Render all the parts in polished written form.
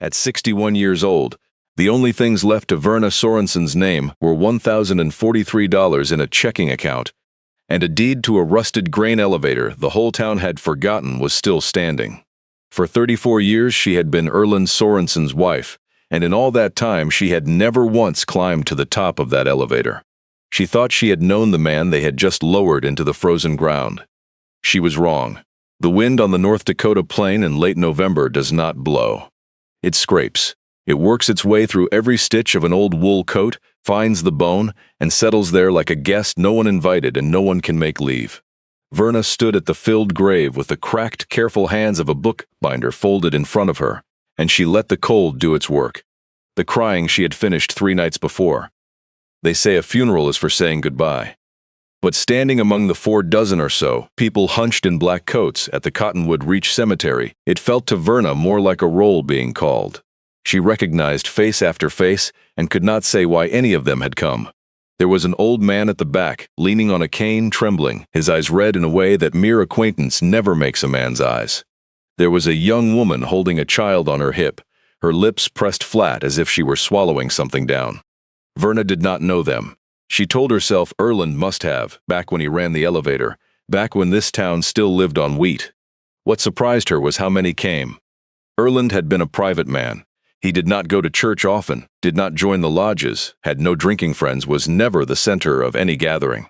At 61 years old, the only things left to Verna Sorensen's name were $1,043 in a checking account, and a deed to a rusted grain elevator the whole town had forgotten was still standing. For 34 years she had been Erland Sorensen's wife, and in all that time she had never once climbed to the top of that elevator. She thought she had known the man they had just lowered into the frozen ground. She was wrong. The wind on the North Dakota plain in late November does not blow. It scrapes. It works its way through every stitch of an old wool coat, finds the bone, and settles there like a guest no one invited and no one can make leave. Verna stood at the filled grave with the cracked, careful hands of a bookbinder folded in front of her, and she let the cold do its work. The crying she had finished 3 nights before. They say a funeral is for saying goodbye. But standing among the 4 dozen or so people hunched in black coats at the Cottonwood Reach Cemetery, it felt to Verna more like a roll being called. She recognized face after face and could not say why any of them had come. There was an old man at the back, leaning on a cane, trembling, his eyes red in a way that mere acquaintance never makes a man's eyes. There was a young woman holding a child on her hip, her lips pressed flat as if she were swallowing something down. Verna did not know them. She told herself Erland must have, back when he ran the elevator, back when this town still lived on wheat. What surprised her was how many came. Erland had been a private man. He did not go to church often, did not join the lodges, had no drinking friends, was never the center of any gathering.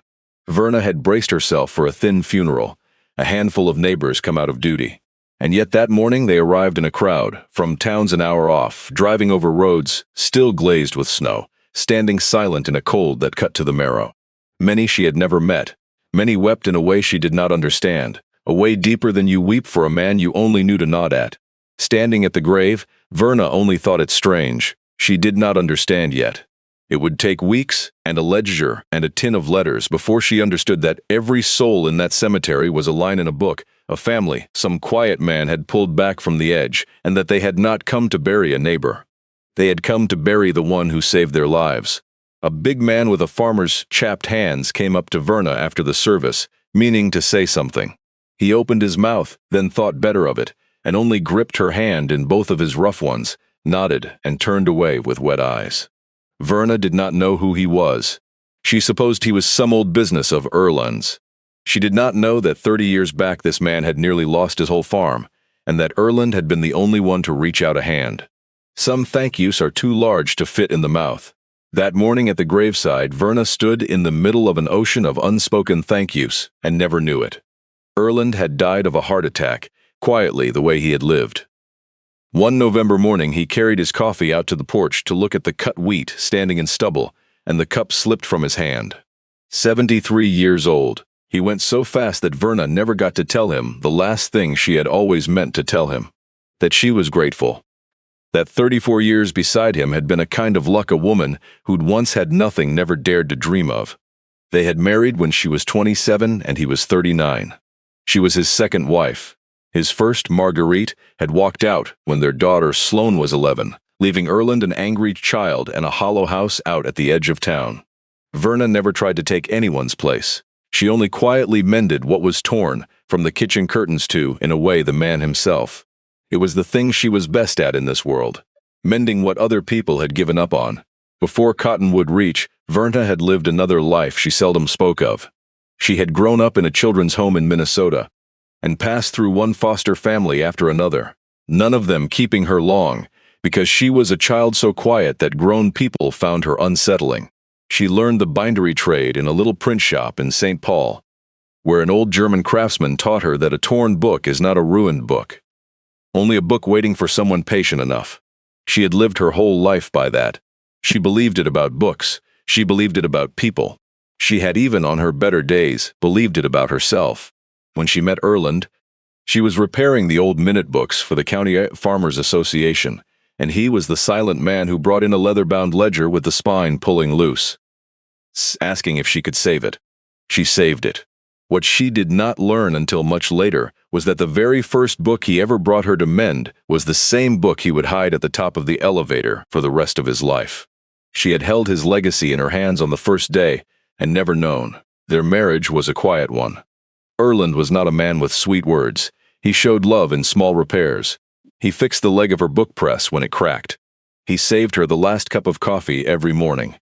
Verna had braced herself for a thin funeral, a handful of neighbors come out of duty. And yet that morning they arrived in a crowd, from towns an hour off, driving over roads still glazed with snow, standing silent in a cold that cut to the marrow. Many she had never met. Many wept in a way she did not understand, a way deeper than you weep for a man you only knew to nod at. Standing at the grave, Verna only thought it strange. She did not understand yet. It would take weeks and a ledger and a tin of letters before she understood that every soul in that cemetery was a line in a book, a family some quiet man had pulled back from the edge, and that they had not come to bury a neighbor. They had come to bury the one who saved their lives. A big man with a farmer's chapped hands came up to Verna after the service, meaning to say something. He opened his mouth, then thought better of it, and only gripped her hand in both of his rough ones, nodded, and turned away with wet eyes. Verna did not know who he was. She supposed he was some old business of Erland's. She did not know that 30 years back this man had nearly lost his whole farm, and that Erland had been the only one to reach out a hand. Some thank yous are too large to fit in the mouth. That morning at the graveside, Verna stood in the middle of an ocean of unspoken thank yous, and never knew it. Erland had died of a heart attack, quietly the way he had lived. One November morning he carried his coffee out to the porch to look at the cut wheat standing in stubble, and the cup slipped from his hand. 73 years old. He went so fast that Verna never got to tell him the last thing she had always meant to tell him. That she was grateful. That 34 years beside him had been a kind of luck, a woman who'd once had nothing never dared to dream of. They had married when she was 27 and he was 39. She was his second wife. His first, Marguerite, had walked out when their daughter Sloane was 11, leaving Erland an angry child and a hollow house out at the edge of town. Verna never tried to take anyone's place. She only quietly mended what was torn, from the kitchen curtains to, in a way, the man himself. It was the thing she was best at in this world, mending what other people had given up on. Before Cottonwood Reach, Verna had lived another life she seldom spoke of. She had grown up in a children's home in Minnesota, and passed through one foster family after another, none of them keeping her long, because she was a child so quiet that grown people found her unsettling. She learned the bindery trade in a little print shop in St. Paul, where an old German craftsman taught her that a torn book is not a ruined book, only a book waiting for someone patient enough. She had lived her whole life by that. She believed it about books. She believed it about people. She had even, on her better days, believed it about herself. When she met Erland, she was repairing the old minute books for the County Farmers Association, and he was the silent man who brought in a leather-bound ledger with the spine pulling loose, asking if she could save it. She saved it. What she did not learn until much later was that the very first book he ever brought her to mend was the same book he would hide at the top of the elevator for the rest of his life. She had held his legacy in her hands on the first day and never known. Their marriage was a quiet one. Erland was not a man with sweet words. He showed love in small repairs. He fixed the leg of her book press when it cracked. He saved her the last cup of coffee every morning.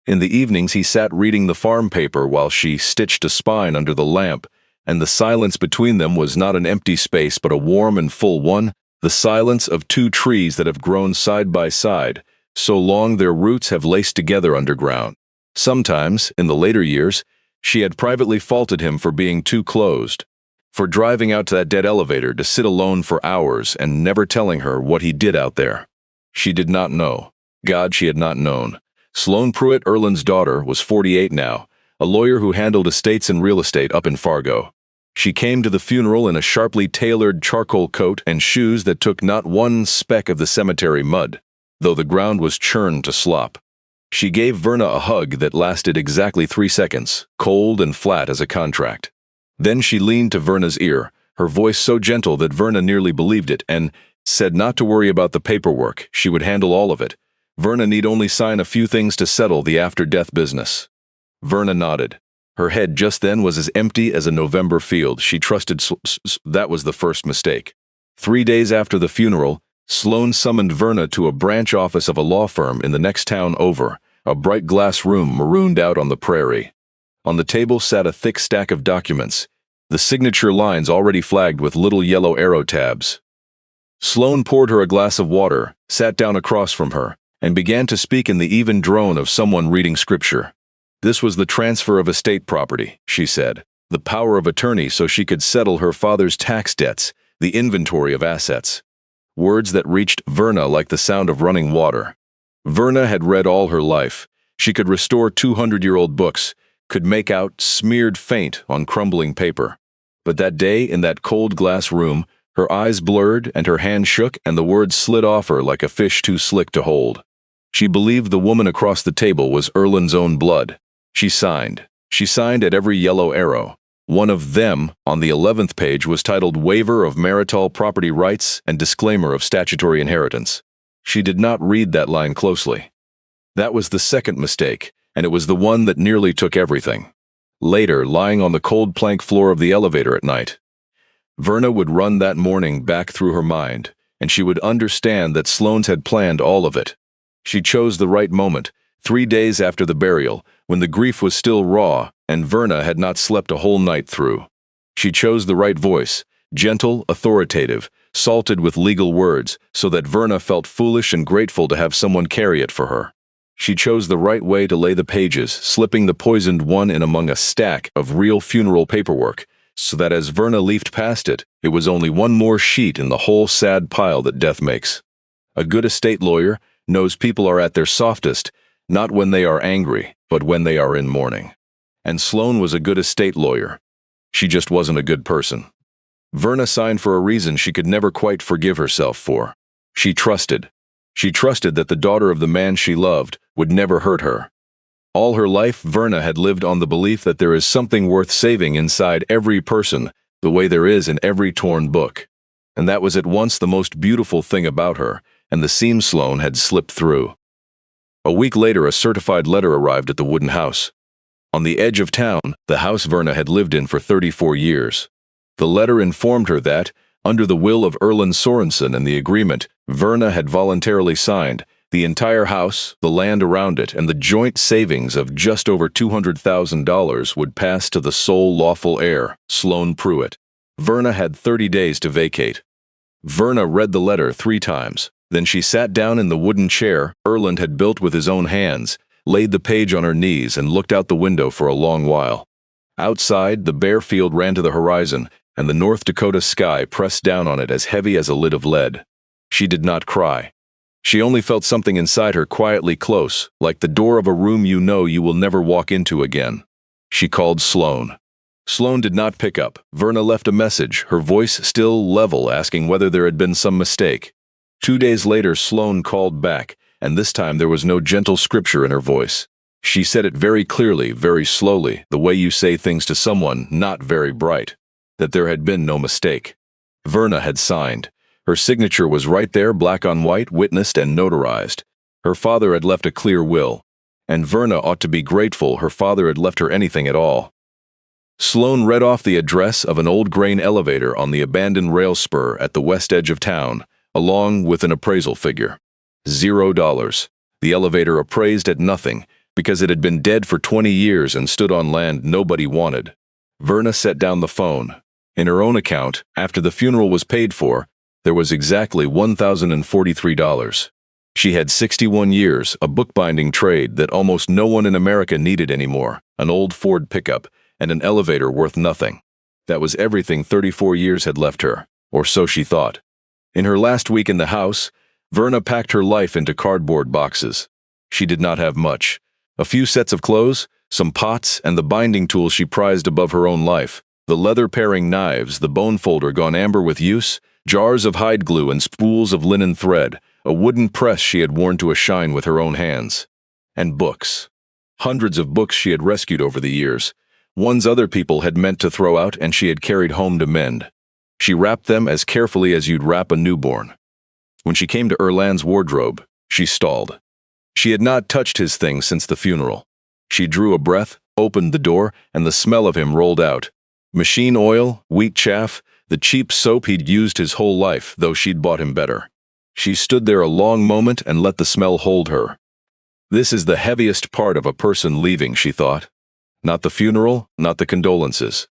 In the evenings he sat reading the farm paper while she stitched a spine under the lamp, and the silence between them was not an empty space but a warm and full one, the silence of two trees that have grown side by side, so long their roots have laced together underground. Sometimes, in the later years, she had privately faulted him for being too closed, for driving out to that dead elevator to sit alone for hours and never telling her what he did out there. She did not know. God, she had not known. Sloane Pruitt, Erland's daughter, was 48 now, a lawyer who handled estates and real estate up in Fargo. She came to the funeral in a sharply tailored charcoal coat and shoes that took not one speck of the cemetery mud, though the ground was churned to slop. She gave Verna a hug that lasted exactly 3 seconds, cold and flat as a contract. Then she leaned to Verna's ear, her voice so gentle that Verna nearly believed it, and said not to worry about the paperwork, she would handle all of it. Verna need only sign a few things to settle the after-death business. Verna nodded. Her head just then was as empty as a November field. She trusted that was the first mistake. 3 days after the funeral, Sloane summoned Verna to a branch office of a law firm in the next town over, a bright glass room marooned out on the prairie. On the table sat a thick stack of documents, the signature lines already flagged with little yellow arrow tabs. Sloane poured her a glass of water, sat down across from her, and began to speak in the even drone of someone reading scripture. This was the transfer of estate property, she said, the power of attorney so she could settle her father's tax debts, the inventory of assets. Words that reached Verna like the sound of running water. Verna had read all her life. She could restore 200-year-old books, could make out smeared faint on crumbling paper. But that day in that cold glass room, her eyes blurred and her hand shook and the words slid off her like a fish too slick to hold. She believed the woman across the table was Erland's own blood. She signed. She signed at every yellow arrow. One of them, on the 11th page, was titled Waiver of Marital Property Rights and Disclaimer of Statutory Inheritance. She did not read that line closely. That was the second mistake, and it was the one that nearly took everything. Later, lying on the cold plank floor of the elevator at night, Verna would run that morning back through her mind, and she would understand that Sloane's had planned all of it. She chose the right moment, 3 days after the burial, when the grief was still raw and Verna had not slept a whole night through. She chose the right voice, gentle, authoritative, salted with legal words, so that Verna felt foolish and grateful to have someone carry it for her. She chose the right way to lay the pages, slipping the poisoned one in among a stack of real funeral paperwork, so that as Verna leafed past it, it was only one more sheet in the whole sad pile that death makes. A good estate lawyer knows people are at their softest, not when they are angry, but when they are in mourning. And Sloane was a good estate lawyer. She just wasn't a good person. Verna signed for a reason she could never quite forgive herself for. She trusted. She trusted that the daughter of the man she loved would never hurt her. All her life, Verna had lived on the belief that there is something worth saving inside every person, the way there is in every torn book. And that was at once the most beautiful thing about her, and the seam Sloane had slipped through. A week later, a certified letter arrived at the wooden house. On the edge of town, the house Verna had lived in for 34 years. The letter informed her that, under the will of Erland Sorensen and the agreement Verna had voluntarily signed, the entire house, the land around it, and the joint savings of just over $200,000 would pass to the sole lawful heir, Sloane Pruitt. Verna had 30 days to vacate. Verna read the letter 3 times. Then she sat down in the wooden chair Erland had built with his own hands, laid the page on her knees, and looked out the window for a long while. Outside, the bare field ran to the horizon, and the North Dakota sky pressed down on it as heavy as a lid of lead. She did not cry. She only felt something inside her quietly close, like the door of a room you know you will never walk into again. She called Sloane. Sloane did not pick up. Verna left a message, her voice still level, asking whether there had been some mistake. 2 days later, Sloane called back, and this time there was no gentle scripture in her voice. She said it very clearly, very slowly, the way you say things to someone not very bright, that there had been no mistake. Verna had signed. Her signature was right there, black on white, witnessed and notarized. Her father had left a clear will, and Verna ought to be grateful her father had left her anything at all. Sloane read off the address of an old grain elevator on the abandoned rail spur at the west edge of town, along with an appraisal figure. $0. The elevator appraised at nothing because it had been dead for 20 years and stood on land nobody wanted. Verna set down the phone. In her own account, after the funeral was paid for, there was exactly $1,043. She had 61 years, a bookbinding trade that almost no one in America needed anymore, an old Ford pickup, and an elevator worth nothing. That was everything 34 years had left her, or so she thought. In her last week in the house, Verna packed her life into cardboard boxes. She did not have much. A few sets of clothes, some pots, and the binding tools she prized above her own life. The leather paring knives, the bone folder gone amber with use, jars of hide glue and spools of linen thread, a wooden press she had worn to a shine with her own hands. And books. Hundreds of books she had rescued over the years. Ones other people had meant to throw out and she had carried home to mend. She wrapped them as carefully as you'd wrap a newborn. When she came to Erland's wardrobe, she stalled. She had not touched his things since the funeral. She drew a breath, opened the door, and the smell of him rolled out. Machine oil, wheat chaff, the cheap soap he'd used his whole life, though she'd bought him better. She stood there a long moment and let the smell hold her. This is the heaviest part of a person leaving, she thought. Not the funeral, not the condolences.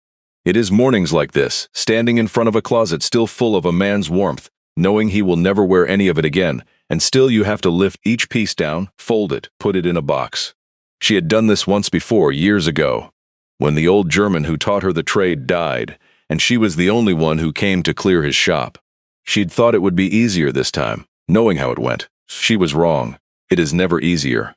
It is mornings like this, standing in front of a closet still full of a man's warmth, knowing he will never wear any of it again, and still you have to lift each piece down, fold it, put it in a box. She had done this once before, years ago, when the old German who taught her the trade died, and she was the only one who came to clear his shop. She'd thought it would be easier this time, knowing how it went. She was wrong. It is never easier.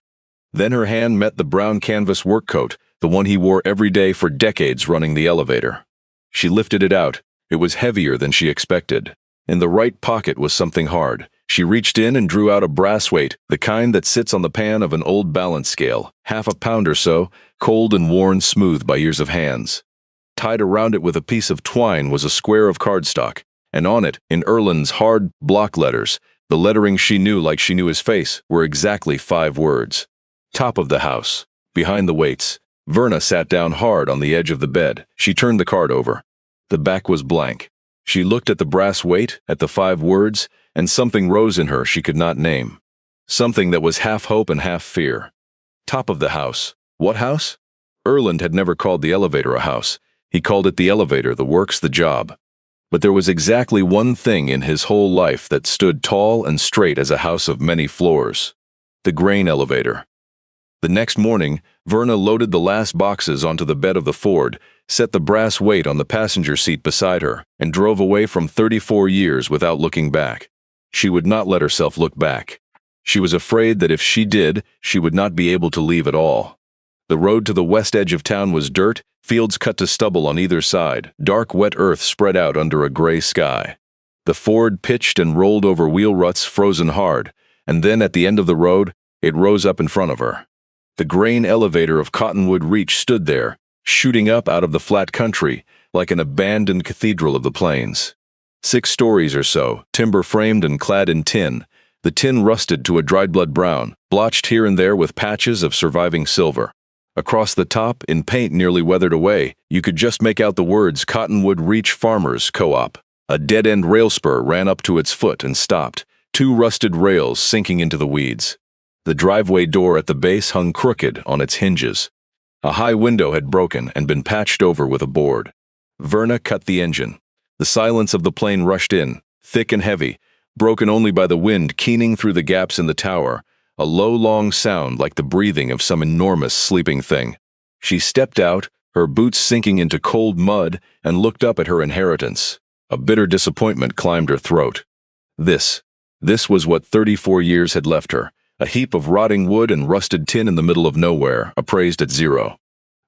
Then her hand met the brown canvas work coat, the one he wore every day for decades running the elevator. She lifted it out. It was heavier than she expected. In the right pocket was something hard. She reached in and drew out a brass weight, the kind that sits on the pan of an old balance scale, half a pound or so, cold and worn smooth by years of hands. Tied around it with a piece of twine was a square of cardstock, and on it, in Erland's hard block letters, the lettering she knew like she knew his face, were exactly 5 words. Top of the house. Behind the weights. Verna sat down hard on the edge of the bed. She turned the card over. The back was blank. She looked at the brass weight, at the 5 words, and something rose in her she could not name. Something that was half hope and half fear. Top of the house. What house? Erland had never called the elevator a house. He called it the elevator, the works, the job. But there was exactly one thing in his whole life that stood tall and straight as a house of many floors. The grain elevator. The next morning, Verna loaded the last boxes onto the bed of the Ford, set the brass weight on the passenger seat beside her, and drove away from 34 years without looking back. She would not let herself look back. She was afraid that if she did, she would not be able to leave at all. The road to the west edge of town was dirt, fields cut to stubble on either side, dark wet earth spread out under a gray sky. The Ford pitched and rolled over wheel ruts frozen hard, and then at the end of the road, it rose up in front of her. The grain elevator of Cottonwood Reach stood there, shooting up out of the flat country, like an abandoned cathedral of the plains. 6 stories or so, timber-framed and clad in tin, the tin rusted to a dried-blood brown, blotched here and there with patches of surviving silver. Across the top, in paint nearly weathered away, you could just make out the words Cottonwood Reach Farmers Co-op. A dead-end rail spur ran up to its foot and stopped, 2 rusted rails sinking into the weeds. The driveway door at the base hung crooked on its hinges. A high window had broken and been patched over with a board. Verna cut the engine. The silence of the plane rushed in, thick and heavy, broken only by the wind keening through the gaps in the tower, a low, long sound like the breathing of some enormous sleeping thing. She stepped out, her boots sinking into cold mud, and looked up at her inheritance. A bitter disappointment climbed her throat. This was what 34 years had left her, a heap of rotting wood and rusted tin in the middle of nowhere, appraised at 0.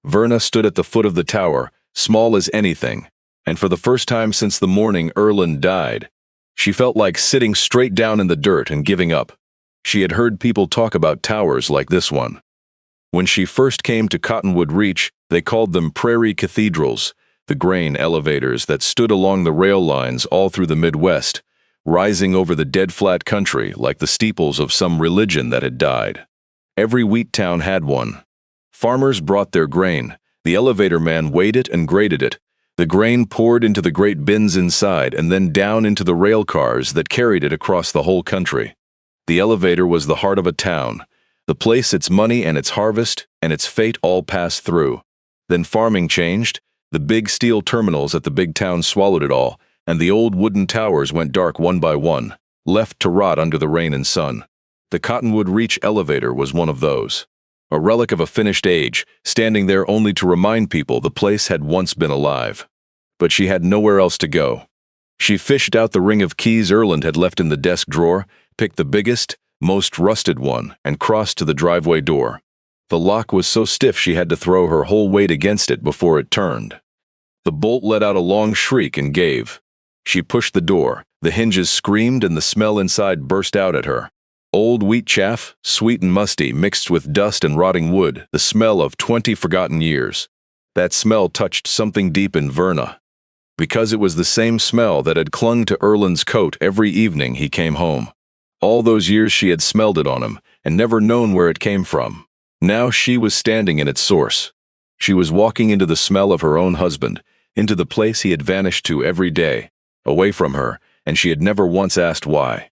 Verna stood at the foot of the tower, small as anything, and for the first time since the morning Erland died, she felt like sitting straight down in the dirt and giving up. She had heard people talk about towers like this one. When she first came to Cottonwood Reach, they called them prairie cathedrals, the grain elevators that stood along the rail lines all through the Midwest, rising over the dead flat country like the steeples of some religion that had died. Every wheat town had one. Farmers brought their grain. The elevator man weighed it and graded it. The grain poured into the great bins inside and then down into the rail cars that carried it across the whole country. The elevator was the heart of a town, the place its money and its harvest and its fate all passed through. Then farming changed, the big steel terminals at the big towns swallowed it all, and the old wooden towers went dark one by one, left to rot under the rain and sun. The Cottonwood Reach elevator was one of those. A relic of a finished age, standing there only to remind people the place had once been alive. But she had nowhere else to go. She fished out the ring of keys Erland had left in the desk drawer, picked the biggest, most rusted one, and crossed to the driveway door. The lock was so stiff she had to throw her whole weight against it before it turned. The bolt let out a long shriek and gave. She pushed the door, the hinges screamed and the smell inside burst out at her. Old wheat chaff, sweet and musty, mixed with dust and rotting wood, the smell of 20 forgotten years. That smell touched something deep in Verna, because it was the same smell that had clung to Erland's coat every evening he came home. All those years she had smelled it on him, and never known where it came from. Now she was standing in its source. She was walking into the smell of her own husband, into the place he had vanished to every day, away from her, and she had never once asked why.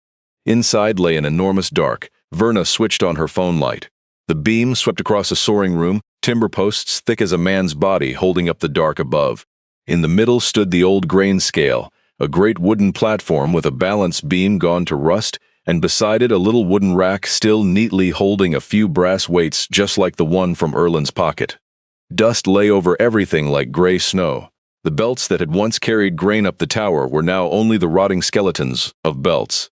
Inside lay an enormous dark. Verna switched on her phone light. The beam swept across a soaring room, timber posts thick as a man's body holding up the dark above. In the middle stood the old grain scale, a great wooden platform with a balance beam gone to rust, and beside it a little wooden rack still neatly holding a few brass weights just like the one from Erland's pocket. Dust lay over everything like gray snow. The belts that had once carried grain up the tower were now only the rotting skeletons of belts.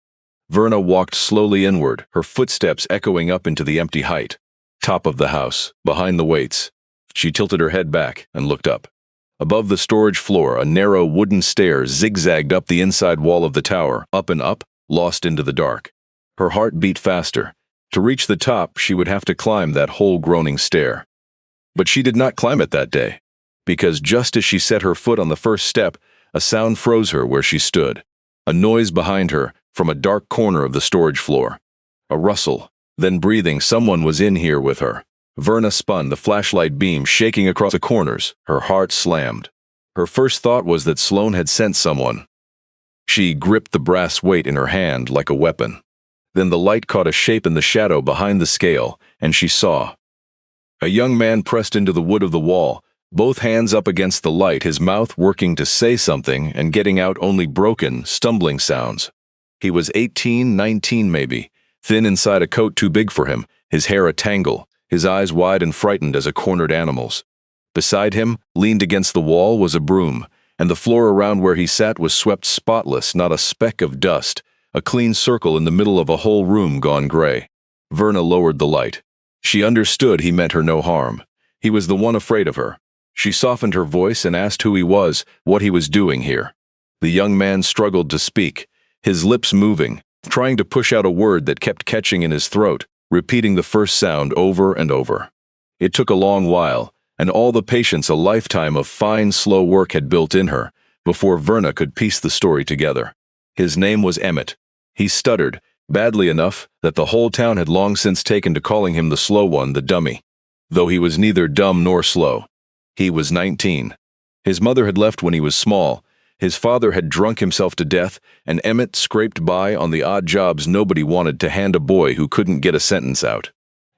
Verna walked slowly inward, her footsteps echoing up into the empty height. Top of the house, behind the weights. She tilted her head back and looked up. Above the storage floor, a narrow wooden stair zigzagged up the inside wall of the tower, up and up, lost into the dark. Her heart beat faster. To reach the top, she would have to climb that whole groaning stair. But she did not climb it that day, because just as she set her foot on the first step, a sound froze her where she stood. A noise behind her, from a dark corner of the storage floor. A rustle, then breathing. Someone was in here with her. Verna spun, the flashlight beam shaking across the corners. Her heart slammed. Her first thought was that Sloane had sent someone. She gripped the brass weight in her hand like a weapon. Then the light caught a shape in the shadow behind the scale, and she saw. A young man pressed into the wood of the wall, both hands up against the light, his mouth working to say something and getting out only broken, stumbling sounds. He was 18, 19 maybe, thin inside a coat too big for him, his hair a tangle, his eyes wide and frightened as a cornered animal's. Beside him, leaned against the wall, was a broom, and the floor around where he sat was swept spotless, not a speck of dust, a clean circle in the middle of a whole room gone gray. Verna lowered the light. She understood he meant her no harm. He was the one afraid of her. She softened her voice and asked who he was, what he was doing here. The young man struggled to speak, his lips moving, trying to push out a word that kept catching in his throat, repeating the first sound over and over. It took a long while, and all the patience a lifetime of fine, slow work had built in her, before Verna could piece the story together. His name was Emmett. He stuttered, badly enough that the whole town had long since taken to calling him the slow one, the dummy. Though he was neither dumb nor slow. He was 19. His mother had left when he was small. His father had drunk himself to death, and Emmett scraped by on the odd jobs nobody wanted to hand a boy who couldn't get a sentence out.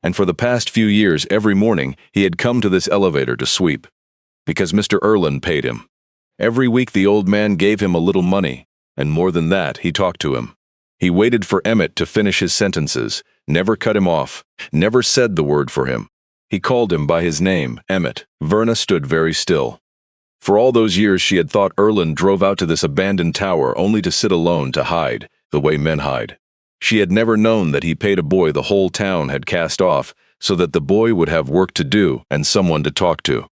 And for the past few years, every morning, he had come to this elevator to sweep. Because Mr. Erland paid him. Every week the old man gave him a little money, and more than that, he talked to him. He waited for Emmett to finish his sentences, never cut him off, never said the word for him. He called him by his name, Emmett. Verna stood very still. For all those years she had thought Erland drove out to this abandoned tower only to sit alone to hide, the way men hide. She had never known that he paid a boy the whole town had cast off so that the boy would have work to do and someone to talk to.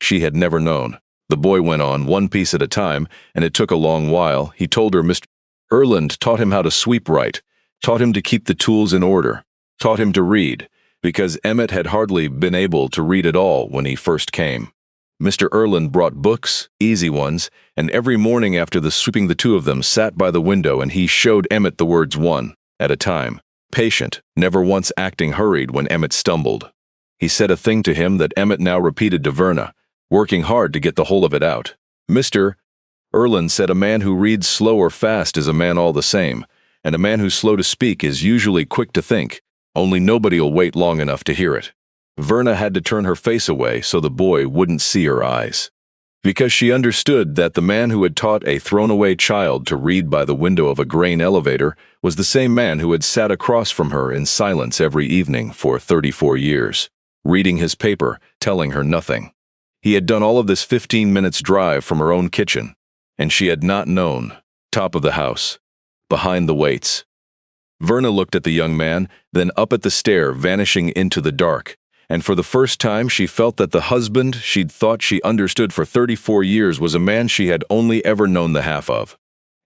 She had never known. The boy went on, one piece at a time, and it took a long while. He told her Mr. Erland taught him how to sweep right, taught him to keep the tools in order, taught him to read, because Emmett had hardly been able to read at all when he first came. Mr. Erland brought books, easy ones, and every morning after the sweeping the two of them sat by the window and he showed Emmett the words one at a time, patient, never once acting hurried when Emmett stumbled. He said a thing to him that Emmett now repeated to Verna, working hard to get the whole of it out. Mr. Erland said a man who reads slow or fast is a man all the same, and a man who's slow to speak is usually quick to think, only nobody'll wait long enough to hear it. Verna had to turn her face away so the boy wouldn't see her eyes. Because she understood that the man who had taught a thrown-away child to read by the window of a grain elevator was the same man who had sat across from her in silence every evening for 34 years, reading his paper, telling her nothing. He had done all of this 15 minutes drive from her own kitchen, and she had not known. Top of the house, behind the weights. Verna looked at the young man, then up at the stair, vanishing into the dark. And for the first time she felt that the husband she'd thought she understood for 34 years was a man she had only ever known the half of.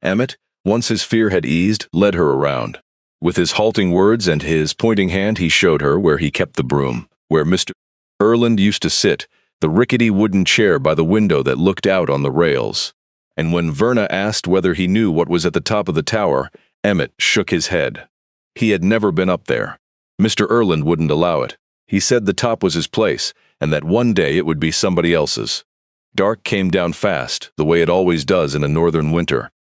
Emmett, once his fear had eased, led her around. With his halting words and his pointing hand he showed her where he kept the broom, where Mr. Erland used to sit, the rickety wooden chair by the window that looked out on the rails. And when Verna asked whether he knew what was at the top of the tower, Emmett shook his head. He had never been up there. Mr. Erland wouldn't allow it. He said the top was his place, and that one day it would be somebody else's. Dark came down fast, the way it always does in a northern winter.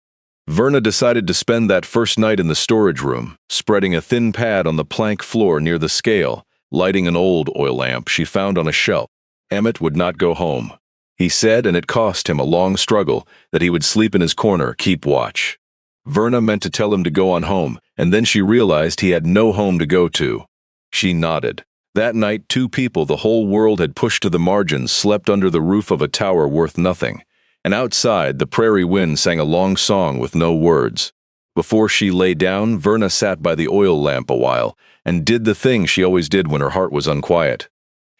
Verna decided to spend that first night in the storage room, spreading a thin pad on the plank floor near the scale, lighting an old oil lamp she found on a shelf. Emmett would not go home. He said, and it cost him a long struggle, that he would sleep in his corner, keep watch. Verna meant to tell him to go on home, and then she realized he had no home to go to. She nodded. That night, two people the whole world had pushed to the margins slept under the roof of a tower worth nothing, and outside the prairie wind sang a long song with no words. Before she lay down, Verna sat by the oil lamp a while, and did the thing she always did when her heart was unquiet.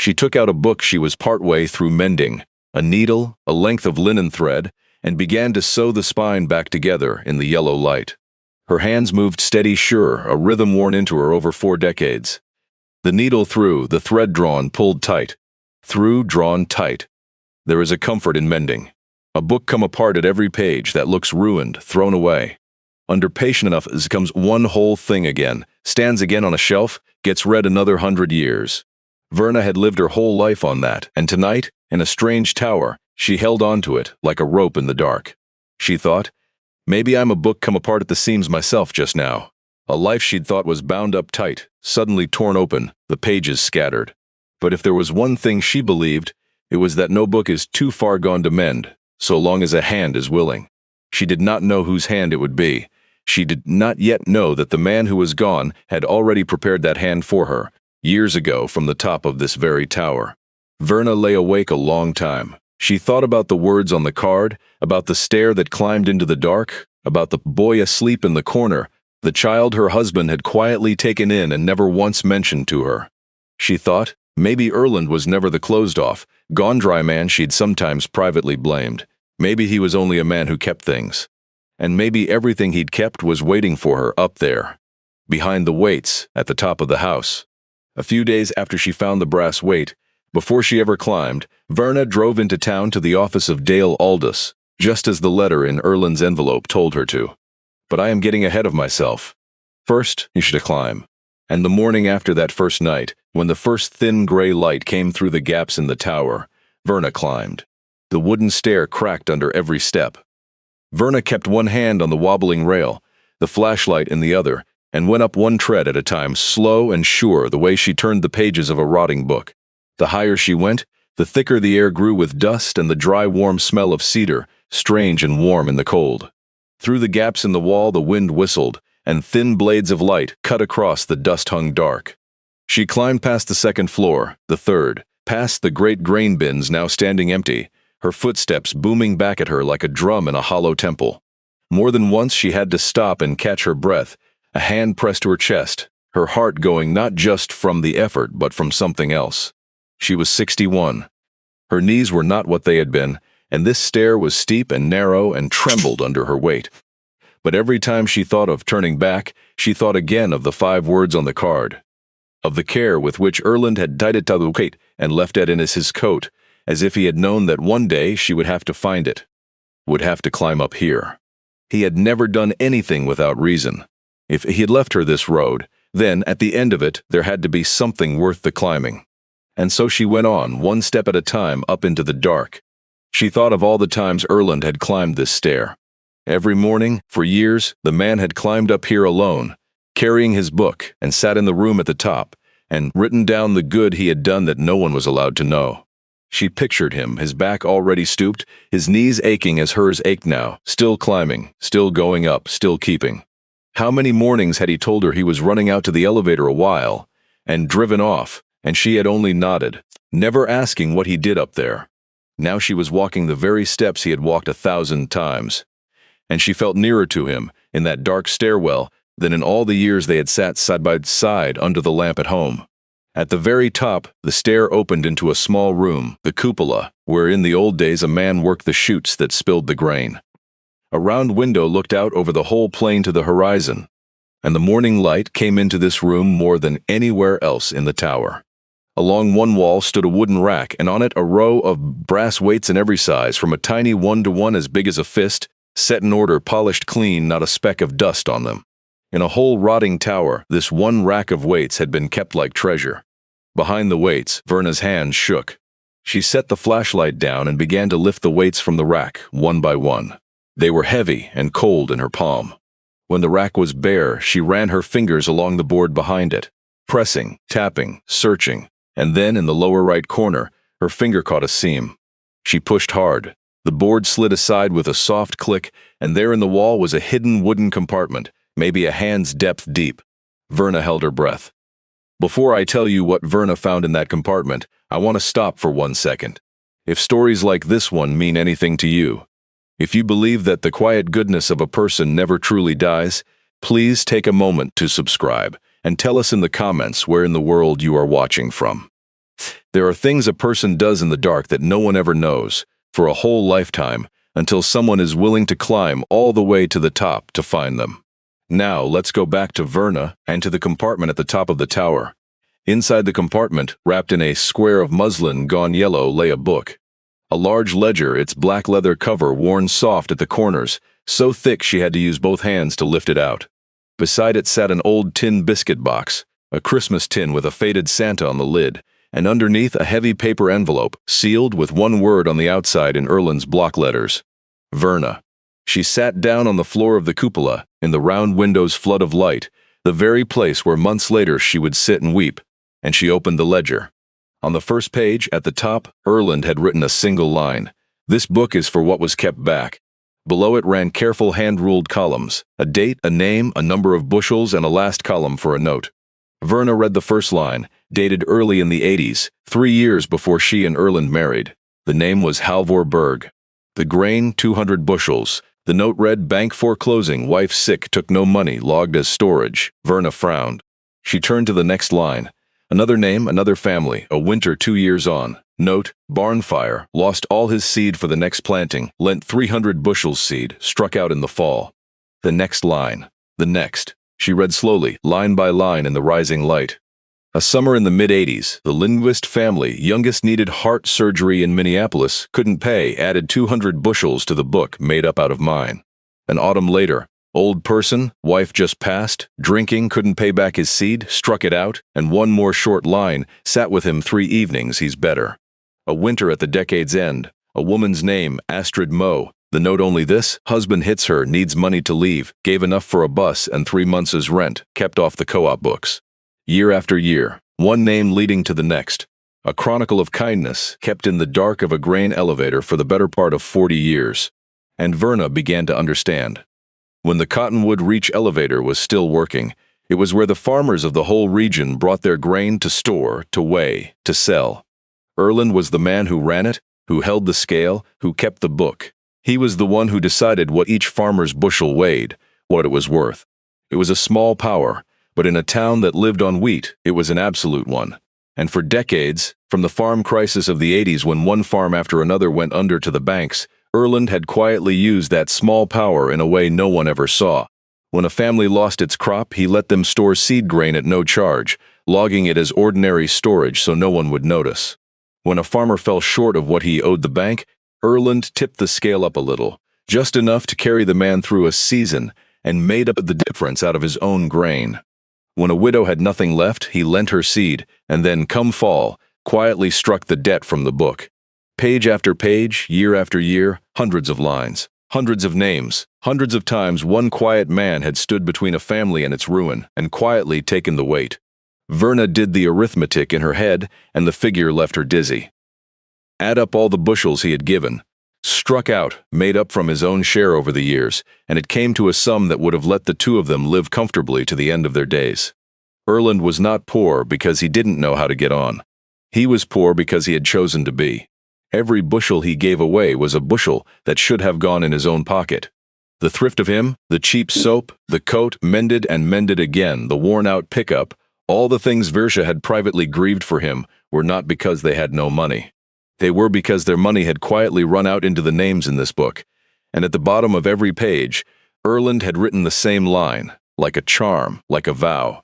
She took out a book she was partway through mending, a needle, a length of linen thread, and began to sew the spine back together in the yellow light. Her hands moved steady, sure, a rhythm worn into her over 4 decades. The needle through, the thread drawn, pulled tight. Through, drawn, tight. There is a comfort in mending. A book come apart at every page that looks ruined, thrown away. Under patient enough as comes one whole thing again, stands again on a shelf, gets read another 100 years. Verna had lived her whole life on that, and tonight, in a strange tower, she held on to it like a rope in the dark. She thought, maybe I'm a book come apart at the seams myself just now. A life she'd thought was bound up tight, suddenly torn open, the pages scattered. But if there was one thing she believed, it was that no book is too far gone to mend, so long as a hand is willing. She did not know whose hand it would be. She did not yet know that the man who was gone had already prepared that hand for her, years ago from the top of this very tower. Verna lay awake a long time. She thought about the words on the card, about the stair that climbed into the dark, about the boy asleep in the corner, the child her husband had quietly taken in and never once mentioned to her. She thought, maybe Erland was never the closed-off, gone-dry man she'd sometimes privately blamed. Maybe he was only a man who kept things. And maybe everything he'd kept was waiting for her up there, behind the weights at the top of the house. A few days after she found the brass weight, before she ever climbed, Verna drove into town to the office of Dale Aldous, just as the letter in Erland's envelope told her to. But I am getting ahead of myself. First, you should climb. And the morning after that first night, when the first thin gray light came through the gaps in the tower, Verna climbed. The wooden stair cracked under every step. Verna kept one hand on the wobbling rail, the flashlight in the other, and went up one tread at a time, slow and sure, the way she turned the pages of a rotting book. The higher she went, the thicker the air grew with dust and the dry, warm smell of cedar, strange and warm in the cold. Through the gaps in the wall the wind whistled, and thin blades of light cut across the dust-hung dark. She climbed past the second floor, the third, past the great grain bins now standing empty, her footsteps booming back at her like a drum in a hollow temple. More than once she had to stop and catch her breath, a hand pressed to her chest, her heart going not just from the effort but from something else. She was 61. Her knees were not what they had been, and this stair was steep and narrow and trembled under her weight. But every time she thought of turning back, she thought again of the 5 words on the card, of the care with which Erland had tied it to the weight and left it in his coat, as if he had known that one day she would have to find it, would have to climb up here. He had never done anything without reason. If he had left her this road, then at the end of it there had to be something worth the climbing. And so she went on, one step at a time, up into the dark. She thought of all the times Erland had climbed this stair. Every morning, for years, the man had climbed up here alone, carrying his book, and sat in the room at the top, and written down the good he had done that no one was allowed to know. She pictured him, his back already stooped, his knees aching as hers ached now, still climbing, still going up, still keeping. How many mornings had he told her he was running out to the elevator a while, and driven off, and she had only nodded, never asking what he did up there. Now she was walking the very steps he had walked 1,000 times. And she felt nearer to him, in that dark stairwell, than in all the years they had sat side by side under the lamp at home. At the very top, the stair opened into a small room, the cupola, where in the old days a man worked the chutes that spilled the grain. A round window looked out over the whole plain to the horizon, and the morning light came into this room more than anywhere else in the tower. Along one wall stood a wooden rack, and on it a row of brass weights in every size, from a tiny 1-to-1 as big as a fist, set in order, polished clean, not a speck of dust on them. In a whole rotting tower, this one rack of weights had been kept like treasure. Behind the weights, Verna's hands shook. She set the flashlight down and began to lift the weights from the rack, one by one. They were heavy and cold in her palm. When the rack was bare, she ran her fingers along the board behind it, pressing, tapping, searching, and then in the lower right corner, her finger caught a seam. She pushed hard. The board slid aside with a soft click, and there in the wall was a hidden wooden compartment, maybe a hand's depth deep. Verna held her breath. Before I tell you what Verna found in that compartment, I want to stop for 1 second. If stories like this one mean anything to you, if you believe that the quiet goodness of a person never truly dies, please take a moment to subscribe and tell us in the comments where in the world you are watching from. There are things a person does in the dark that no one ever knows, for a whole lifetime, until someone is willing to climb all the way to the top to find them. Now let's go back to Verna and to the compartment at the top of the tower. Inside the compartment, wrapped in a square of muslin gone yellow, lay a book. A large ledger, its black leather cover worn soft at the corners, so thick she had to use both hands to lift it out. Beside it sat an old tin biscuit box, a Christmas tin with a faded Santa on the lid, and underneath a heavy paper envelope, sealed with one word on the outside in Erland's block letters. Verna. She sat down on the floor of the cupola, in the round window's flood of light, the very place where months later she would sit and weep, and she opened the ledger. On the first page, at the top, Erland had written a single line. This book is for what was kept back. Below it ran careful hand-ruled columns, a date, a name, a number of bushels, and a last column for a note. Verna read the first line, dated early in the 80s, 3 years before she and Erland married. The name was Halvor Berg. The grain, 200 bushels. The note read, bank foreclosing, wife sick, took no money, logged as storage. Verna frowned. She turned to the next line. Another name, another family, a winter 2 years on. Note, barn fire, lost all his seed for the next planting, lent 300 bushels seed, struck out in the fall. The next line. The next. She read slowly, line by line in the rising light. A summer in the mid-80s, the Lindquist family, youngest, needed heart surgery in Minneapolis, couldn't pay, added 200 bushels to the book, made up out of mine. An autumn later, old person, wife just passed, drinking, couldn't pay back his seed, struck it out, and one more short line, sat with him 3 evenings, he's better. A winter at the decade's end, a woman's name, Astrid Moe. The note only this, husband hits her, needs money to leave, gave enough for a bus and 3 months' rent, kept off the co-op books. Year after year, one name leading to the next. A chronicle of kindness, kept in the dark of a grain elevator for the better part of 40 years. And Verna began to understand. When the Cottonwood Reach elevator was still working, it was where the farmers of the whole region brought their grain to store, to weigh, to sell. Erland was the man who ran it, who held the scale, who kept the book. He was the one who decided what each farmer's bushel weighed, what it was worth. It was a small power, but in a town that lived on wheat, it was an absolute one. And for decades, from the farm crisis of the 80s when one farm after another went under to the banks, Erland had quietly used that small power in a way no one ever saw. When a family lost its crop, he let them store seed grain at no charge, logging it as ordinary storage so no one would notice. When a farmer fell short of what he owed the bank, Erland tipped the scale up a little, just enough to carry the man through a season, and made up the difference out of his own grain. When a widow had nothing left, he lent her seed, and then, come fall, quietly struck the debt from the book. Page after page, year after year, hundreds of lines, hundreds of names, hundreds of times one quiet man had stood between a family and its ruin and quietly taken the weight. Verna did the arithmetic in her head, and the figure left her dizzy. Add up all the bushels he had given, struck out, made up from his own share over the years, and it came to a sum that would have let the two of them live comfortably to the end of their days. Erland was not poor because he didn't know how to get on. He was poor because he had chosen to be. Every bushel he gave away was a bushel that should have gone in his own pocket. The thrift of him, the cheap soap, the coat mended and mended again, the worn-out pickup, all the things Versha had privately grieved for him were not because they had no money. They were because their money had quietly run out into the names in this book, and at the bottom of every page, Erland had written the same line, like a charm, like a vow.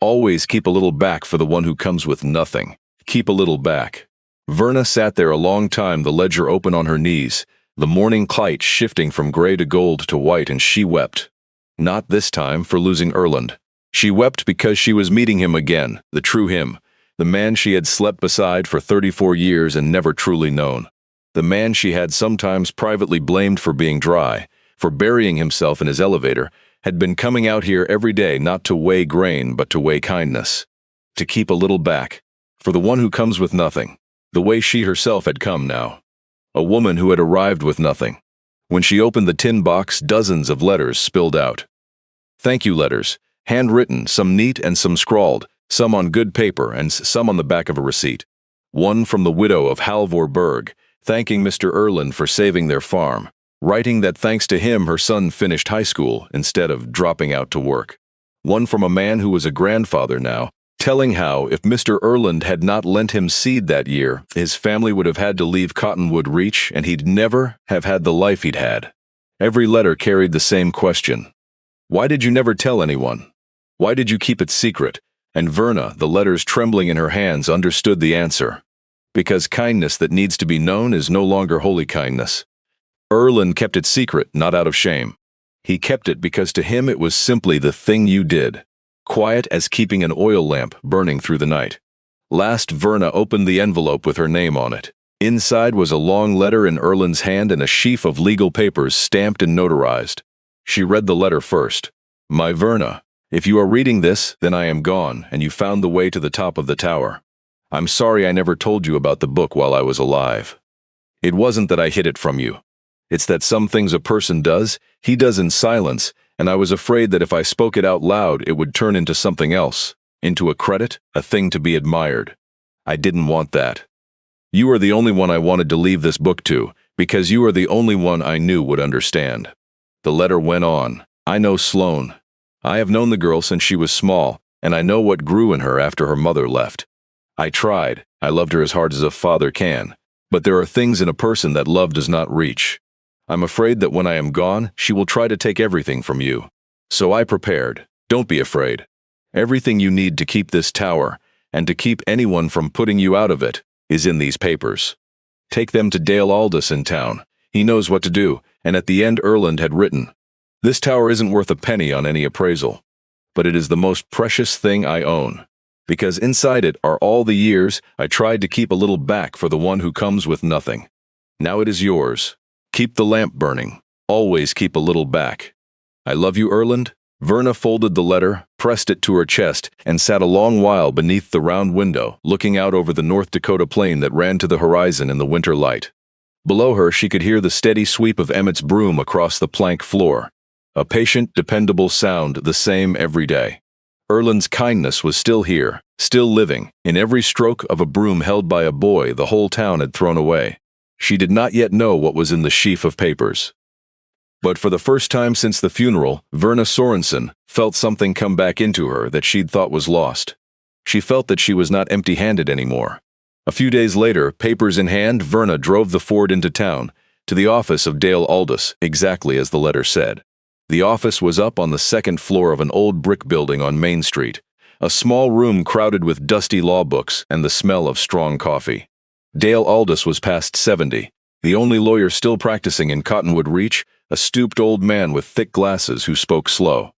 Always keep a little back for the one who comes with nothing. Keep a little back. Verna sat there a long time, the ledger open on her knees, the morning light shifting from gray to gold to white, and she wept. Not this time for losing Erland. She wept because she was meeting him again, the true him, the man she had slept beside for 34 years and never truly known. The man she had sometimes privately blamed for being dry, for burying himself in his elevator, had been coming out here every day not to weigh grain but to weigh kindness. To keep a little back. For the one who comes with nothing. The way she herself had come now. A woman who had arrived with nothing. When she opened the tin box, dozens of letters spilled out. Thank you letters. Handwritten, some neat and some scrawled, some on good paper and some on the back of a receipt. One from the widow of Halvor Berg, thanking Mr. Erland for saving their farm, writing that thanks to him her son finished high school instead of dropping out to work. One from a man who was a grandfather now, telling how if Mr. Erland had not lent him seed that year, his family would have had to leave Cottonwood Reach and he'd never have had the life he'd had. Every letter carried the same question. Why did you never tell anyone? Why did you keep it secret? And Verna, the letters trembling in her hands, understood the answer. Because kindness that needs to be known is no longer holy kindness. Erland kept it secret, not out of shame. He kept it because to him it was simply the thing you did. Quiet as keeping an oil lamp burning through the night. Last, Verna opened the envelope with her name on it. Inside was a long letter in Erland's hand and a sheaf of legal papers stamped and notarized. She read the letter first. My Verna, if you are reading this, then I am gone, and you found the way to the top of the tower. I'm sorry I never told you about the book while I was alive. It wasn't that I hid it from you. It's that some things a person does, he does in silence, and I was afraid that if I spoke it out loud, it would turn into something else, into a credit, a thing to be admired. I didn't want that. You are the only one I wanted to leave this book to, because you are the only one I knew would understand. The letter went on. I know Sloane. I have known the girl since she was small, and I know what grew in her after her mother left. I tried. I loved her as hard as a father can. But there are things in a person that love does not reach. I'm afraid that when I am gone, she will try to take everything from you. So I prepared. Don't be afraid. Everything you need to keep this tower, and to keep anyone from putting you out of it, is in these papers. Take them to Dale Aldous in town. He knows what to do, and at the end Erland had written, this tower isn't worth a penny on any appraisal, but it is the most precious thing I own, because inside it are all the years I tried to keep a little back for the one who comes with nothing. Now it is yours. Keep the lamp burning. Always keep a little back. I love you, Erland. Verna folded the letter, pressed it to her chest, and sat a long while beneath the round window, looking out over the North Dakota plain that ran to the horizon in the winter light. Below her she could hear the steady sweep of Emmett's broom across the plank floor. A patient, dependable sound, the same every day. Erland's kindness was still here, still living, in every stroke of a broom held by a boy the whole town had thrown away. She did not yet know what was in the sheaf of papers. But for the first time since the funeral, Verna Sorensen felt something come back into her that she'd thought was lost. She felt that she was not empty-handed anymore. A few days later, papers in hand, Verna drove the Ford into town, to the office of Dale Aldous, exactly as the letter said. The office was up on the second floor of an old brick building on Main Street, a small room crowded with dusty law books and the smell of strong coffee. Dale Aldous was past 70, the only lawyer still practicing in Cottonwood Reach, a stooped old man with thick glasses who spoke slow.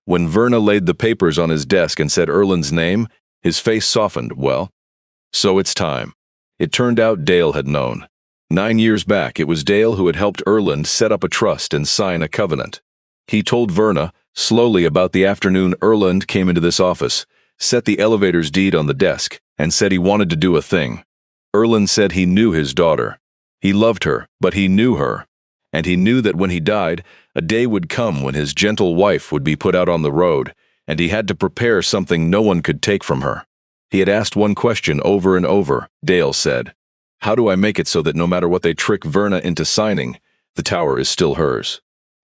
When Verna laid the papers on his desk and said Erland's name, his face softened. Well, so it's time. It turned out Dale had known. 9 years back, it was Dale who had helped Erland set up a trust and sign a covenant. He told Verna, slowly, about the afternoon Erland came into this office, set the elevator's deed on the desk, and said he wanted to do a thing. Erland said he knew his daughter. He loved her, but he knew her. And he knew that when he died, a day would come when his gentle wife would be put out on the road, and he had to prepare something no one could take from her. He had asked one question over and over, Dale said. How do I make it so that no matter what they trick Verna into signing, the tower is still hers?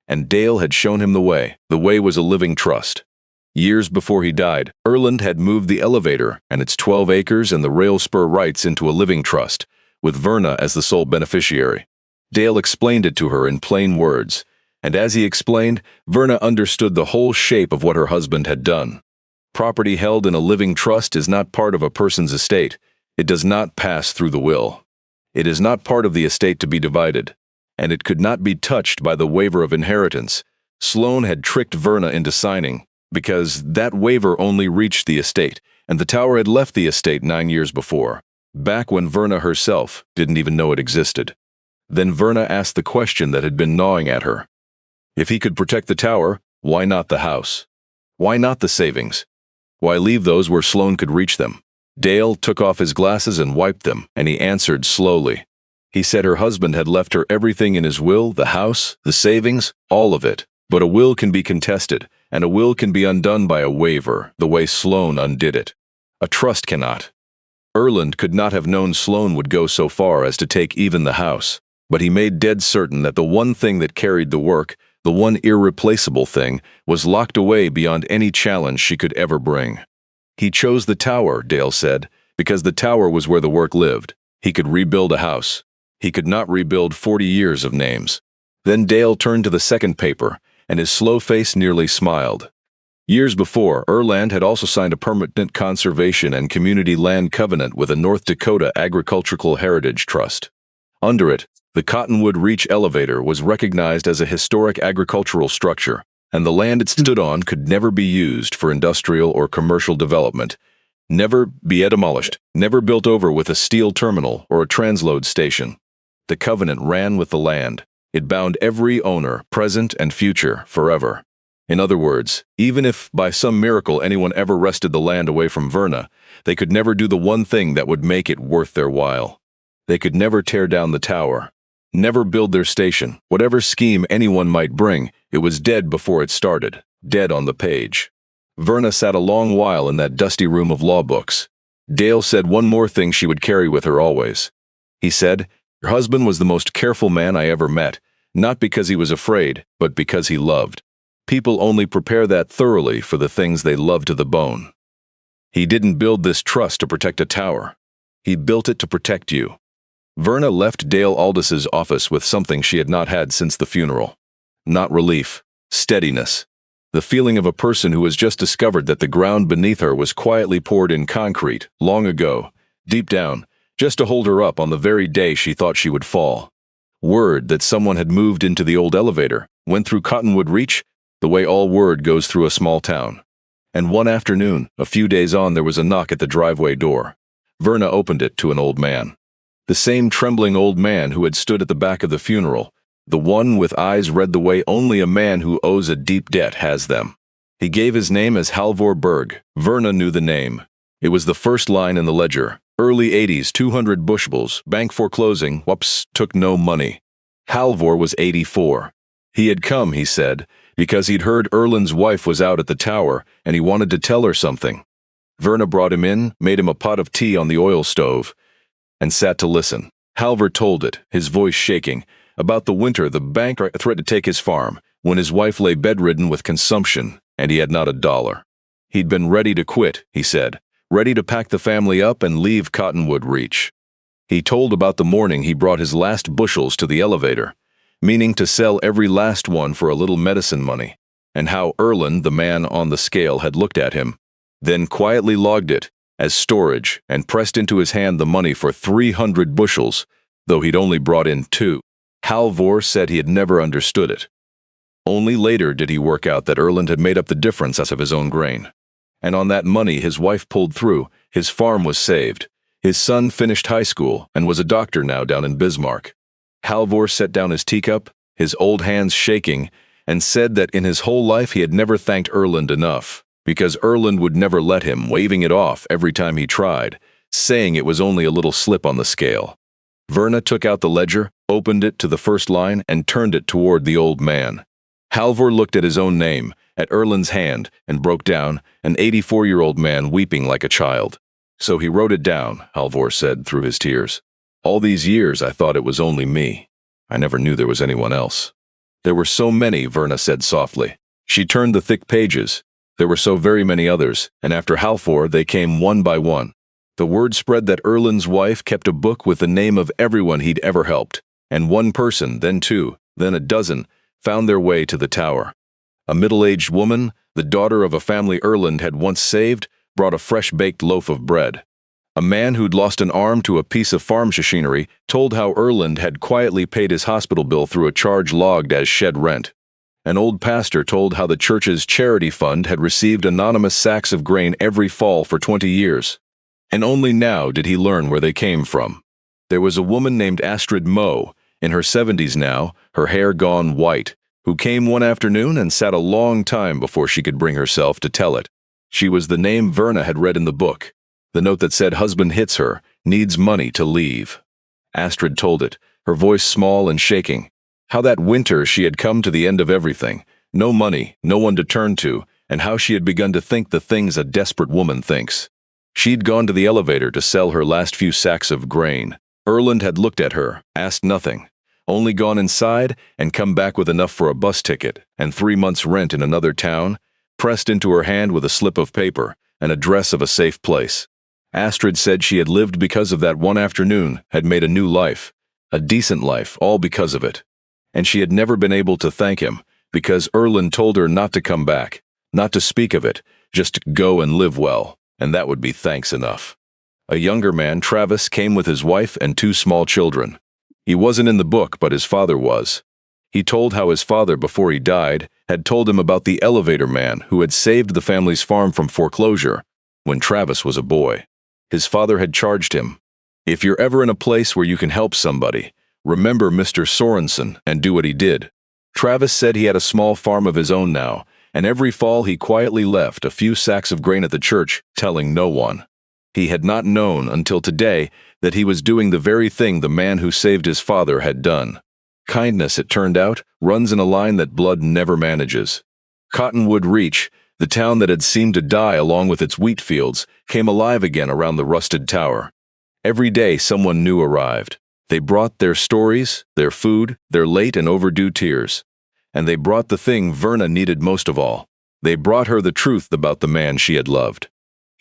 And Dale had shown him the way. The way was a living trust. Years before he died, Erland had moved the elevator and its 12 acres and the rail spur rights into a living trust, with Verna as the sole beneficiary. Dale explained it to her in plain words, and as he explained, Verna understood the whole shape of what her husband had done. Property held in a living trust is not part of a person's estate. It does not pass through the will. It is not part of the estate to be divided, and it could not be touched by the waiver of inheritance. Sloane had tricked Verna into signing, because that waiver only reached the estate, and the tower had left the estate 9 years before, back when Verna herself didn't even know it existed. Then Verna asked the question that had been gnawing at her. If he could protect the tower, why not the house? Why not the savings? Why leave those where Sloane could reach them? Dale took off his glasses and wiped them, and he answered slowly. He said her husband had left her everything in his will, the house, the savings, all of it. But a will can be contested, and a will can be undone by a waiver, the way Sloane undid it. A trust cannot. Erland could not have known Sloane would go so far as to take even the house, but he made dead certain that the one thing that carried the work, the one irreplaceable thing, was locked away beyond any challenge she could ever bring. He chose the tower, Dale said, because the tower was where the work lived. He could rebuild a house. He could not rebuild 40 years of names. Then Dale turned to the second paper, and his slow face nearly smiled. Years before, Erland had also signed a permanent conservation and community land covenant with a North Dakota Agricultural Heritage Trust. Under it, the Cottonwood Reach elevator was recognized as a historic agricultural structure, and the land it stood on could never be used for industrial or commercial development, never be demolished, never built over with a steel terminal or a transload station. The covenant ran with the land. It bound every owner, present and future, forever. In other words, even if by some miracle anyone ever wrested the land away from Verna, they could never do the one thing that would make it worth their while. They could never tear down the tower, never build their station. Whatever scheme anyone might bring, it was dead before it started, dead on the page. Verna sat a long while in that dusty room of law books. Dale said one more thing she would carry with her always. He said, "Your husband was the most careful man I ever met, not because he was afraid, but because he loved. People only prepare that thoroughly for the things they love to the bone. He didn't build this trust to protect a tower. He built it to protect you." Verna left Dale Aldis's office with something she had not had since the funeral. Not relief, steadiness. The feeling of a person who has just discovered that the ground beneath her was quietly poured in concrete, long ago, deep down, just to hold her up on the very day she thought she would fall. Word that someone had moved into the old elevator, went through Cottonwood Reach, the way all word goes through a small town. And one afternoon, a few days on, there was a knock at the driveway door. Verna opened it to an old man. The same trembling old man who had stood at the back of the funeral, the one with eyes read the way only a man who owes a deep debt has them. He gave his name as Halvor Berg. Verna knew the name. It was the first line in the ledger. Early 80s, 200 bushels, bank foreclosing, whoops, took no money. Halvor was 84. He had come, he said, because he'd heard Erland's wife was out at the tower, and he wanted to tell her something. Verna brought him in, made him a pot of tea on the oil stove, and sat to listen. Halvor told it, his voice shaking, about the winter the bank threatened to take his farm, when his wife lay bedridden with consumption, and he had not a dollar. He'd been ready to quit, he said, ready to pack the family up and leave Cottonwood Reach. He told about the morning he brought his last bushels to the elevator, meaning to sell every last one for a little medicine money, and how Erland, the man on the scale, had looked at him, then quietly logged it as storage and pressed into his hand the money for 300 bushels, though he'd only brought in 2. Halvor said he had never understood it. Only later did he work out that Erland had made up the difference out of his own grain. And on that money his wife pulled through, his farm was saved. His son finished high school and was a doctor now down in Bismarck. Halvor set down his teacup, his old hands shaking, and said that in his whole life he had never thanked Erlend enough, because Erlend would never let him, waving it off every time he tried, saying it was only a little slip on the scale. Verna took out the ledger, opened it to the first line, and turned it toward the old man. Halvor looked at his own name, at Erlend's hand, and broke down, an 84-year-old man weeping like a child. So he wrote it down, Halvor said through his tears. All these years I thought it was only me. I never knew there was anyone else. There were so many, Verna said softly. She turned the thick pages. There were so very many others, and after Halvor they came one by one. The word spread that Erlend's wife kept a book with the name of everyone he'd ever helped, and one person, then two, then a dozen, found their way to the tower. A middle-aged woman, the daughter of a family Erlend had once saved, brought a fresh-baked loaf of bread. A man who'd lost an arm to a piece of farm machinery told how Erlend had quietly paid his hospital bill through a charge logged as shed rent. An old pastor told how the church's charity fund had received anonymous sacks of grain every fall for 20 years. And only now did he learn where they came from. There was a woman named Astrid Moe, in her 70s now, her hair gone white, who came one afternoon and sat a long time before she could bring herself to tell it. She was the name Verna had read in the book, the note that said husband hits her, needs money to leave. Astrid told it, her voice small and shaking, how that winter she had come to the end of everything, no money, no one to turn to, and how she had begun to think the things a desperate woman thinks. She'd gone to the elevator to sell her last few sacks of grain. Erlend had looked at her, asked nothing, only gone inside and come back with enough for a bus ticket and 3 months' rent in another town, pressed into her hand with a slip of paper, an address of a safe place. Astrid said she had lived because of that one afternoon, had made a new life, a decent life, all because of it. And she had never been able to thank him, because Erlend told her not to come back, not to speak of it, just go and live well, and that would be thanks enough. A younger man, Travis, came with his wife and 2 small children. He wasn't in the book, but his father was. He told how his father, before he died, had told him about the elevator man who had saved the family's farm from foreclosure when Travis was a boy. His father had charged him, "If you're ever in a place where you can help somebody, remember Mr. Sorensen and do what he did." Travis said he had a small farm of his own now, and every fall he quietly left a few sacks of grain at the church, telling no one. He had not known until today that he was doing the very thing the man who saved his father had done. Kindness, it turned out, runs in a line that blood never manages. Cottonwood Reach, the town that had seemed to die along with its wheat fields, came alive again around the rusted tower. Every day someone new arrived. They brought their stories, their food, their late and overdue tears. And they brought the thing Verna needed most of all. They brought her the truth about the man she had loved.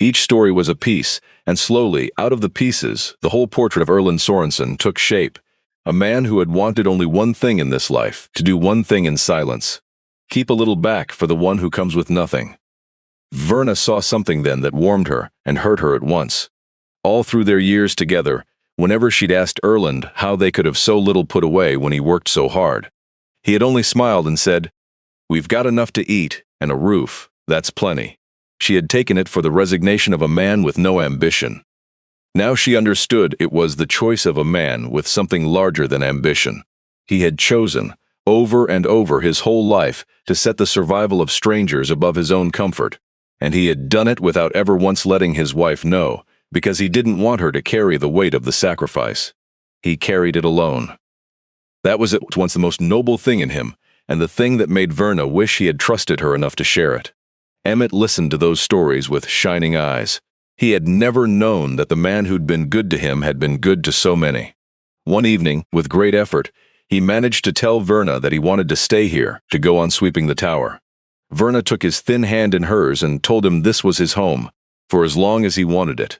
Each story was a piece, and slowly, out of the pieces, the whole portrait of Erlend Sorensen took shape. A man who had wanted only one thing in this life, to do one thing in silence. Keep a little back for the one who comes with nothing. Verna saw something then that warmed her and hurt her at once. All through their years together, whenever she'd asked Erlend how they could have so little put away when he worked so hard, he had only smiled and said, "We've got enough to eat, and a roof, that's plenty." She had taken it for the resignation of a man with no ambition. Now she understood it was the choice of a man with something larger than ambition. He had chosen, over and over his whole life, to set the survival of strangers above his own comfort, and he had done it without ever once letting his wife know, because he didn't want her to carry the weight of the sacrifice. He carried it alone. That was at once the most noble thing in him, and the thing that made Verna wish he had trusted her enough to share it. Emmett listened to those stories with shining eyes. He had never known that the man who'd been good to him had been good to so many. One evening, with great effort, he managed to tell Verna that he wanted to stay here, to go on sweeping the tower. Verna took his thin hand in hers and told him this was his home, for as long as he wanted it.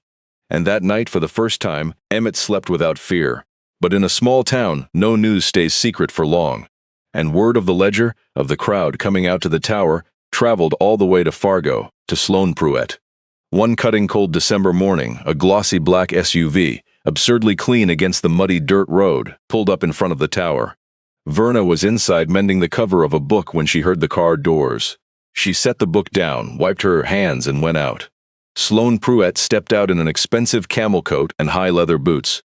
And that night, for the first time, Emmett slept without fear. But in a small town, no news stays secret for long. And word of the ledger, of the crowd coming out to the tower, traveled all the way to Fargo, to Sloane Pruett. One cutting cold December morning, a glossy black SUV, absurdly clean against the muddy dirt road, pulled up in front of the tower. Verna was inside mending the cover of a book when she heard the car doors. She set the book down, wiped her hands, and went out. Sloane Pruett stepped out in an expensive camel coat and high leather boots.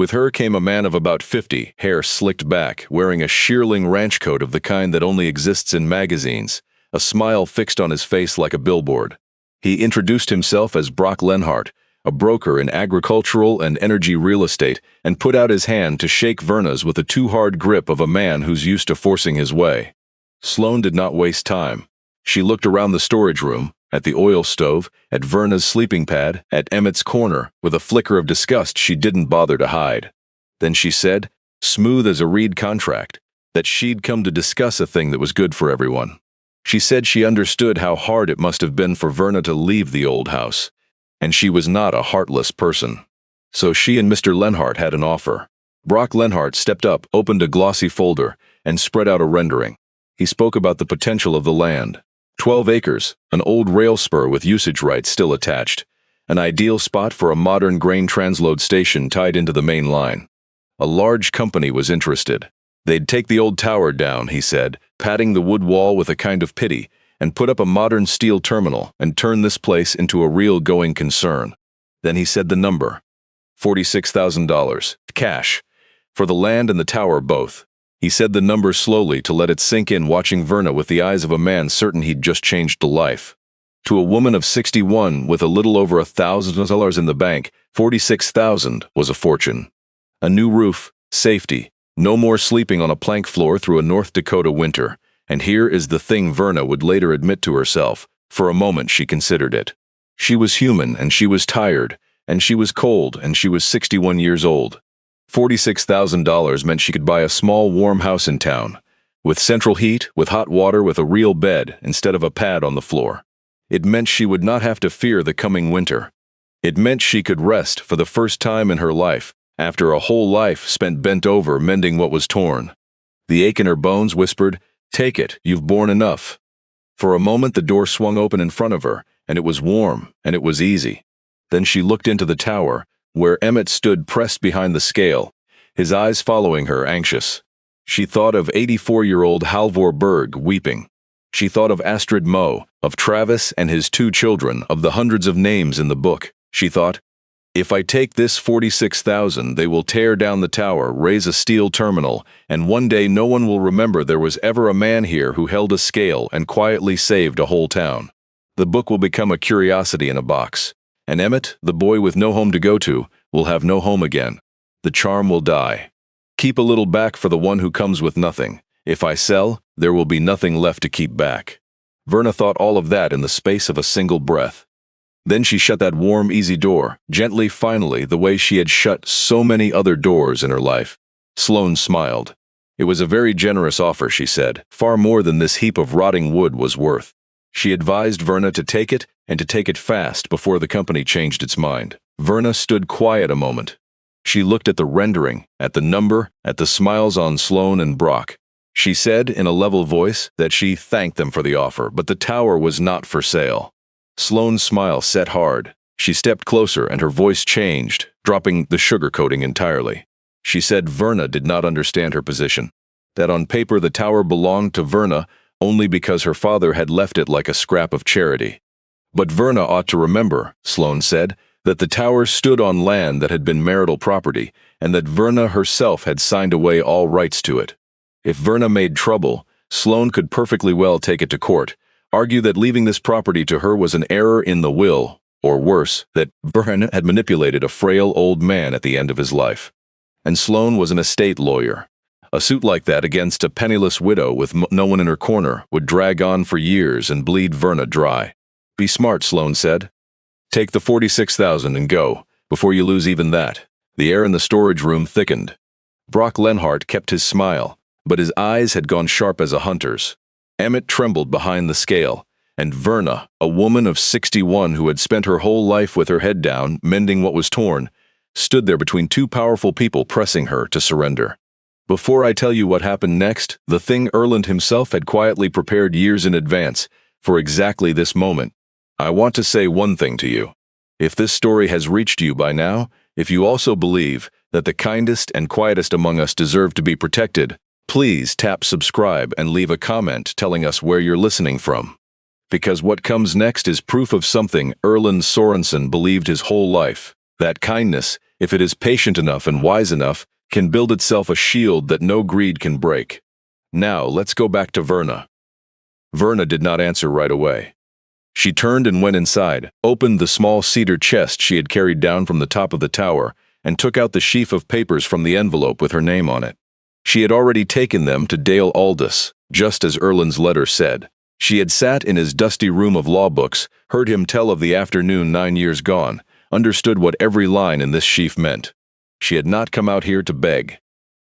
With her came a man of about 50, hair slicked back, wearing a shearling ranch coat of the kind that only exists in magazines, a smile fixed on his face like a billboard. He introduced himself as Brock Lenhart, a broker in agricultural and energy real estate, and put out his hand to shake Verna's with a too-hard grip of a man who's used to forcing his way. Sloane did not waste time. She looked around the storage room, at the oil stove, at Verna's sleeping pad, at Emmett's corner, with a flicker of disgust she didn't bother to hide. Then she said, smooth as a reed contract, that she'd come to discuss a thing that was good for everyone. She said she understood how hard it must have been for Verna to leave the old house, and she was not a heartless person. So she and Mr. Lenhart had an offer. Brock Lenhart stepped up, opened a glossy folder, and spread out a rendering. He spoke about the potential of the land. 12 acres, an old rail spur with usage rights still attached, an ideal spot for a modern grain transload station tied into the main line. A large company was interested. They'd take the old tower down, he said, patting the wood wall with a kind of pity, and put up a modern steel terminal and turn this place into a real going concern. Then he said the number, $46,000, cash, for the land and the tower both. He said the number slowly to let it sink in, watching Verna with the eyes of a man certain he'd just changed a life. To a woman of 61 with a little over $1,000 in the bank, $46,000 was a fortune. A new roof, safety, no more sleeping on a plank floor through a North Dakota winter. And here is the thing Verna would later admit to herself. For a moment she considered it. She was human, and she was tired, and she was cold, and she was 61 years old. $46,000 meant she could buy a small warm house in town, with central heat, with hot water, with a real bed instead of a pad on the floor. It meant she would not have to fear the coming winter. It meant she could rest for the first time in her life, after a whole life spent bent over mending what was torn. The ache in her bones whispered, "Take it, you've borne enough." For a moment the door swung open in front of her, and it was warm, and it was easy. Then she looked into the tower, where Emmett stood pressed behind the scale, his eyes following her, anxious. She thought of 84-year-old Halvor Berg weeping. She thought of Astrid Moe, of Travis and his 2 children, of the hundreds of names in the book. She thought, if I take this 46,000, they will tear down the tower, raise a steel terminal, and one day no one will remember there was ever a man here who held a scale and quietly saved a whole town. The book will become a curiosity in a box. And Emmett, the boy with no home to go to, will have no home again. The charm will die. Keep a little back for the one who comes with nothing. If I sell, there will be nothing left to keep back. Verna thought all of that in the space of a single breath. Then she shut that warm, easy door, gently, finally, the way she had shut so many other doors in her life. Sloane smiled. It was a very generous offer, she said, far more than this heap of rotting wood was worth. She advised Verna to take it, and to take it fast before the company changed its mind. Verna stood quiet a moment. She looked at the rendering, at the number, at the smiles on Sloane and Brock. She said, in a level voice, that she thanked them for the offer, but the tower was not for sale. Sloane's smile set hard. She stepped closer, and her voice changed, dropping the sugarcoating entirely. She said Verna did not understand her position, that on paper the tower belonged to Verna only because her father had left it like a scrap of charity. But Verna ought to remember, Sloane said, that the tower stood on land that had been marital property, and that Verna herself had signed away all rights to it. If Verna made trouble, Sloane could perfectly well take it to court, argue that leaving this property to her was an error in the will, or worse, that Verna had manipulated a frail old man at the end of his life. And Sloane was an estate lawyer. A suit like that against a penniless widow with no one in her corner would drag on for years and bleed Verna dry. Be smart, Sloane said. Take the 46,000 and go, before you lose even that. The air in the storage room thickened. Brock Lenhart kept his smile, but his eyes had gone sharp as a hunter's. Emmett trembled behind the scale, and Verna, a woman of 61 who had spent her whole life with her head down, mending what was torn, stood there between 2 powerful people pressing her to surrender. Before I tell you what happened next, the thing Erland himself had quietly prepared years in advance, for exactly this moment, I want to say one thing to you. If this story has reached you by now, if you also believe that the kindest and quietest among us deserve to be protected, please tap subscribe and leave a comment telling us where you're listening from. Because what comes next is proof of something Erland Sorensen believed his whole life, that kindness if it is patient enough and wise enough, can build itself a shield that no greed can break. Now, let's go back to Verna. Verna did not answer right away. She turned and went inside, opened the small cedar chest she had carried down from the top of the tower, and took out the sheaf of papers from the envelope with her name on it. She had already taken them to Dale Aldous, just as Erland's letter said. She had sat in his dusty room of law books, heard him tell of the afternoon 9 years gone, understood what every line in this sheaf meant. She had not come out here to beg.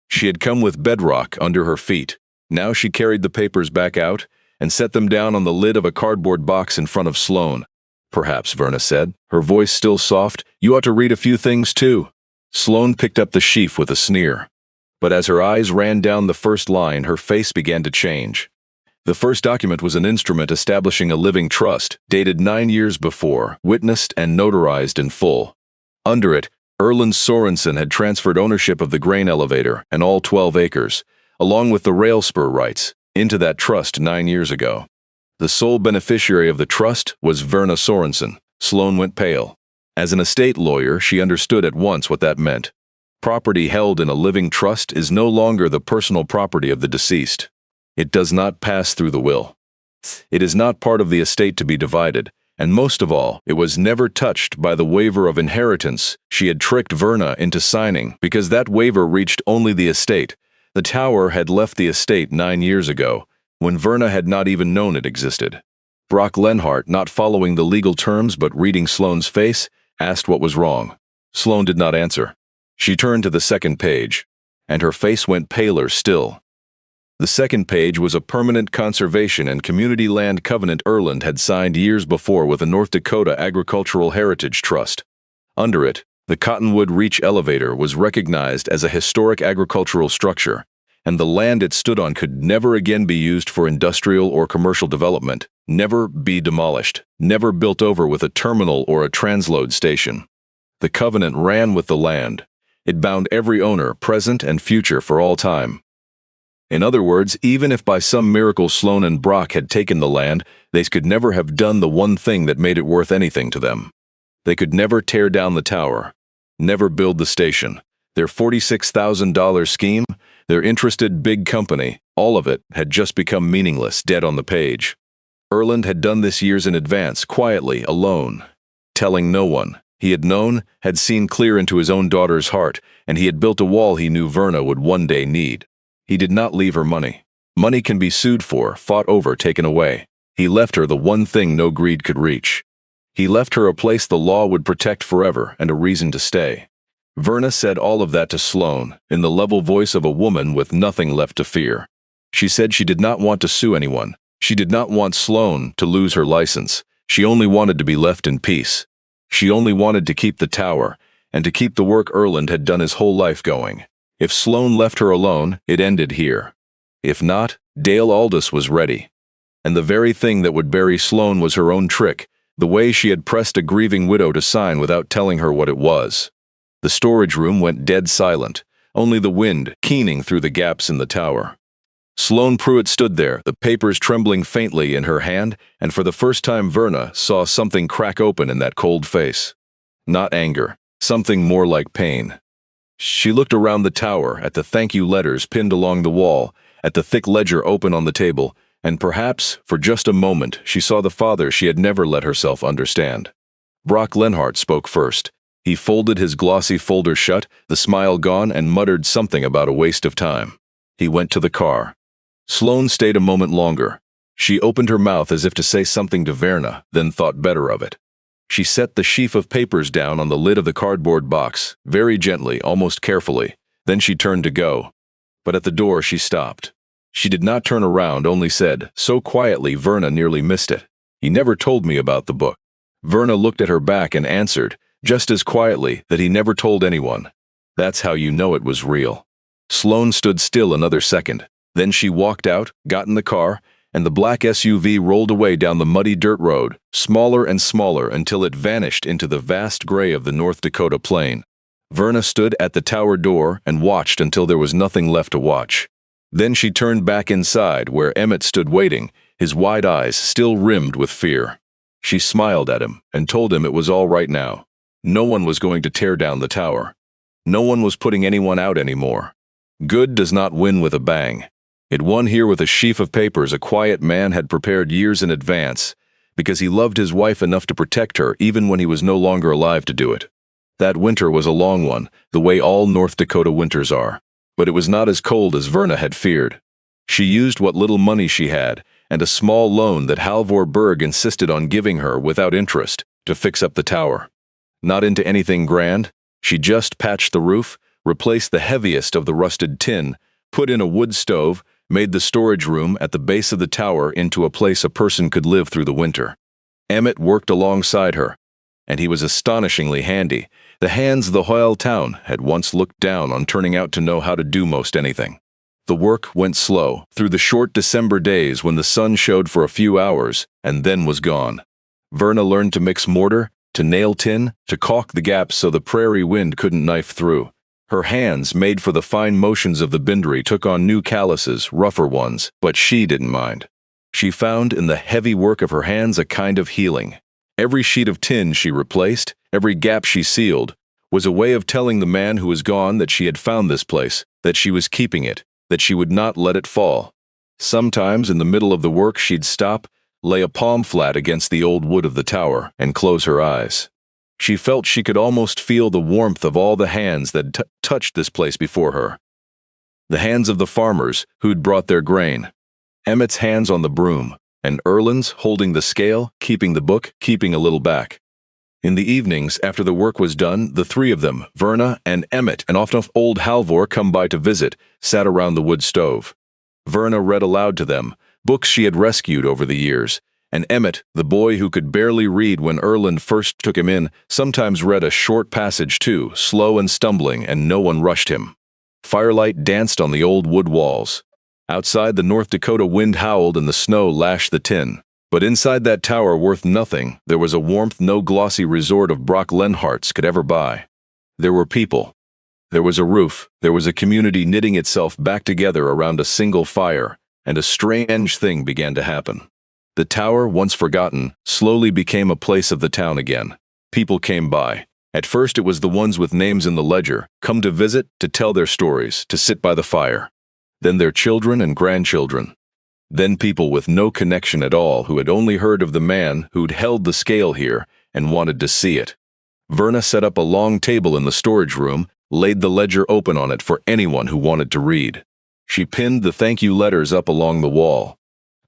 She had come with bedrock under her feet. Now she carried the papers back out and set them down on the lid of a cardboard box in front of Sloane. "Perhaps," Verna said, her voice still soft, "you ought to read a few things too." Sloane picked up the sheaf with a sneer. But as her eyes ran down the first line, her face began to change. The first document was an instrument establishing a living trust, dated 9 years before, witnessed and notarized in full. Under it, Erland Sorensen had transferred ownership of the grain elevator and all 12 acres, along with the rail spur rights, into that trust 9 years ago. The sole beneficiary of the trust was Verna Sorensen. Sloane went pale. As an estate lawyer, she understood at once what that meant. Property held in a living trust is no longer the personal property of the deceased. It does not pass through the will. It is not part of the estate to be divided, and most of all, it was never touched by the waiver of inheritance she had tricked Verna into signing, because that waiver reached only the estate. The tower had left the estate 9 years ago, when Verna had not even known it existed. Brock Lenhart, not following the legal terms but reading Sloane's face, asked what was wrong. Sloane did not answer. She turned to the second page, and her face went paler still. The second page was a permanent conservation and community land covenant Erland had signed years before with the North Dakota Agricultural Heritage Trust. Under it, the Cottonwood Reach Elevator was recognized as a historic agricultural structure, and the land it stood on could never again be used for industrial or commercial development, never be demolished, never built over with a terminal or a transload station. The covenant ran with the land. It bound every owner, present and future, for all time. In other words, even if by some miracle Sloane and Brock had taken the land, they could never have done the one thing that made it worth anything to them. They could never tear down the tower, never build the station. Their $46,000 scheme, their interested big company, all of it had just become meaningless, dead on the page. Erland had done this years in advance, quietly, alone, telling no one. He had known, had seen clear into his own daughter's heart, and he had built a wall he knew Verna would one day need. He did not leave her money. Money can be sued for, fought over, taken away. He left her the one thing no greed could reach. He left her a place the law would protect forever and a reason to stay. Verna said all of that to Sloane, in the level voice of a woman with nothing left to fear. She said she did not want to sue anyone. She did not want Sloane to lose her license. She only wanted to be left in peace. She only wanted to keep the tower, and to keep the work Erland had done his whole life going. If Sloane left her alone, it ended here. If not, Dale Aldous was ready. And the very thing that would bury Sloane was her own trick, the way she had pressed a grieving widow to sign without telling her what it was. The storage room went dead silent, only the wind keening through the gaps in the tower. Sloane Pruitt stood there, the papers trembling faintly in her hand, and for the first time Verna saw something crack open in that cold face. Not anger, something more like pain. She looked around the tower, at the thank you letters pinned along the wall, at the thick ledger open on the table, and perhaps, for just a moment, she saw the father she had never let herself understand. Brock Lenhart spoke first. He folded his glossy folder shut, the smile gone, and muttered something about a waste of time. He went to the car. Sloane stayed a moment longer. She opened her mouth as if to say something to Verna, then thought better of it. She set the sheaf of papers down on the lid of the cardboard box, very gently, almost carefully. Then she turned to go. But at the door she stopped. She did not turn around, only said, so quietly Verna nearly missed it, "He never told me about the book." Verna looked at her back and answered, just as quietly, that he never told anyone. That's how you know it was real. Sloane stood still another second. Then she walked out, got in the car, and the black SUV rolled away down the muddy dirt road, smaller and smaller until it vanished into the vast gray of the North Dakota plain. Verna stood at the tower door and watched until there was nothing left to watch. Then she turned back inside where Emmett stood waiting, his wide eyes still rimmed with fear. She smiled at him and told him it was all right now. No one was going to tear down the tower. No one was putting anyone out anymore. Good does not win with a bang. It won here with a sheaf of papers a quiet man had prepared years in advance, because he loved his wife enough to protect her even when he was no longer alive to do it. That winter was a long one, the way all North Dakota winters are. But it was not as cold as Verna had feared. She used what little money she had, and a small loan that Halvor Berg insisted on giving her without interest, to fix up the tower. Not into anything grand, she just patched the roof, replaced the heaviest of the rusted tin, put in a wood stove, made the storage room at the base of the tower into a place a person could live through the winter. Emmett worked alongside her, and he was astonishingly handy. The hands the whole town had once looked down on turning out to know how to do most anything. The work went slow, through the short December days when the sun showed for a few hours, and then was gone. Verna learned to mix mortar, to nail tin, to caulk the gaps so the prairie wind couldn't knife through. Her hands, made for the fine motions of the bindry, took on new calluses, rougher ones, but she didn't mind. She found in the heavy work of her hands a kind of healing. Every sheet of tin she replaced, every gap she sealed, was a way of telling the man who was gone that she had found this place, that she was keeping it, that she would not let it fall. Sometimes in the middle of the work she'd stop, lay a palm flat against the old wood of the tower, and close her eyes. She felt she could almost feel the warmth of all the hands that touched this place before her. The hands of the farmers who'd brought their grain, Emmett's hands on the broom, and Erland's holding the scale, keeping the book, keeping a little back. In the evenings, after the work was done, the three of them, Verna and Emmett, and often old Halvor come by to visit, sat around the wood stove. Verna read aloud to them, books she had rescued over the years, and Emmett, the boy who could barely read when Erland first took him in, sometimes read a short passage too, slow and stumbling, and no one rushed him. Firelight danced on the old wood walls. Outside, the North Dakota wind howled and the snow lashed the tin. But inside that tower worth nothing, there was a warmth no glossy resort of Brock Lenhart's could ever buy. There were people. There was a roof. There was a community knitting itself back together around a single fire, and a strange thing began to happen. The tower, once forgotten, slowly became a place of the town again. People came by. At first it was the ones with names in the ledger, come to visit, to tell their stories, to sit by the fire. Then their children and grandchildren. Then people with no connection at all who had only heard of the man who'd held the scale here and wanted to see it. Verna set up a long table in the storage room, laid the ledger open on it for anyone who wanted to read. She pinned the thank you letters up along the wall.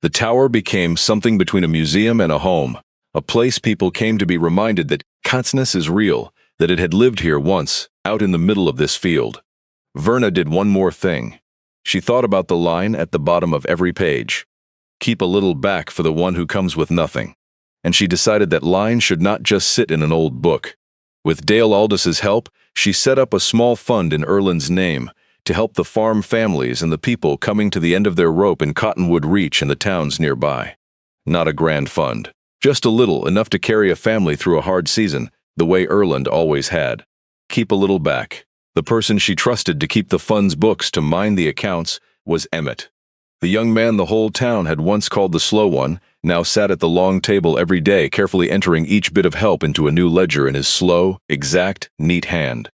The tower became something between a museum and a home, a place people came to be reminded that Kansas is real, that it had lived here once, out in the middle of this field. Verna did one more thing. She thought about the line at the bottom of every page. Keep a little back for the one who comes with nothing. And she decided that line should not just sit in an old book. With Dale Aldis's help, she set up a small fund in Erland's name to help the farm families and the people coming to the end of their rope in Cottonwood Reach and the towns nearby. Not a grand fund, just a little, enough to carry a family through a hard season, the way Erland always had. Keep a little back. The person she trusted to keep the fund's books, to mind the accounts, was Emmett. The young man the whole town had once called the slow one, now sat at the long table every day, carefully entering each bit of help into a new ledger in his slow, exact, neat hand.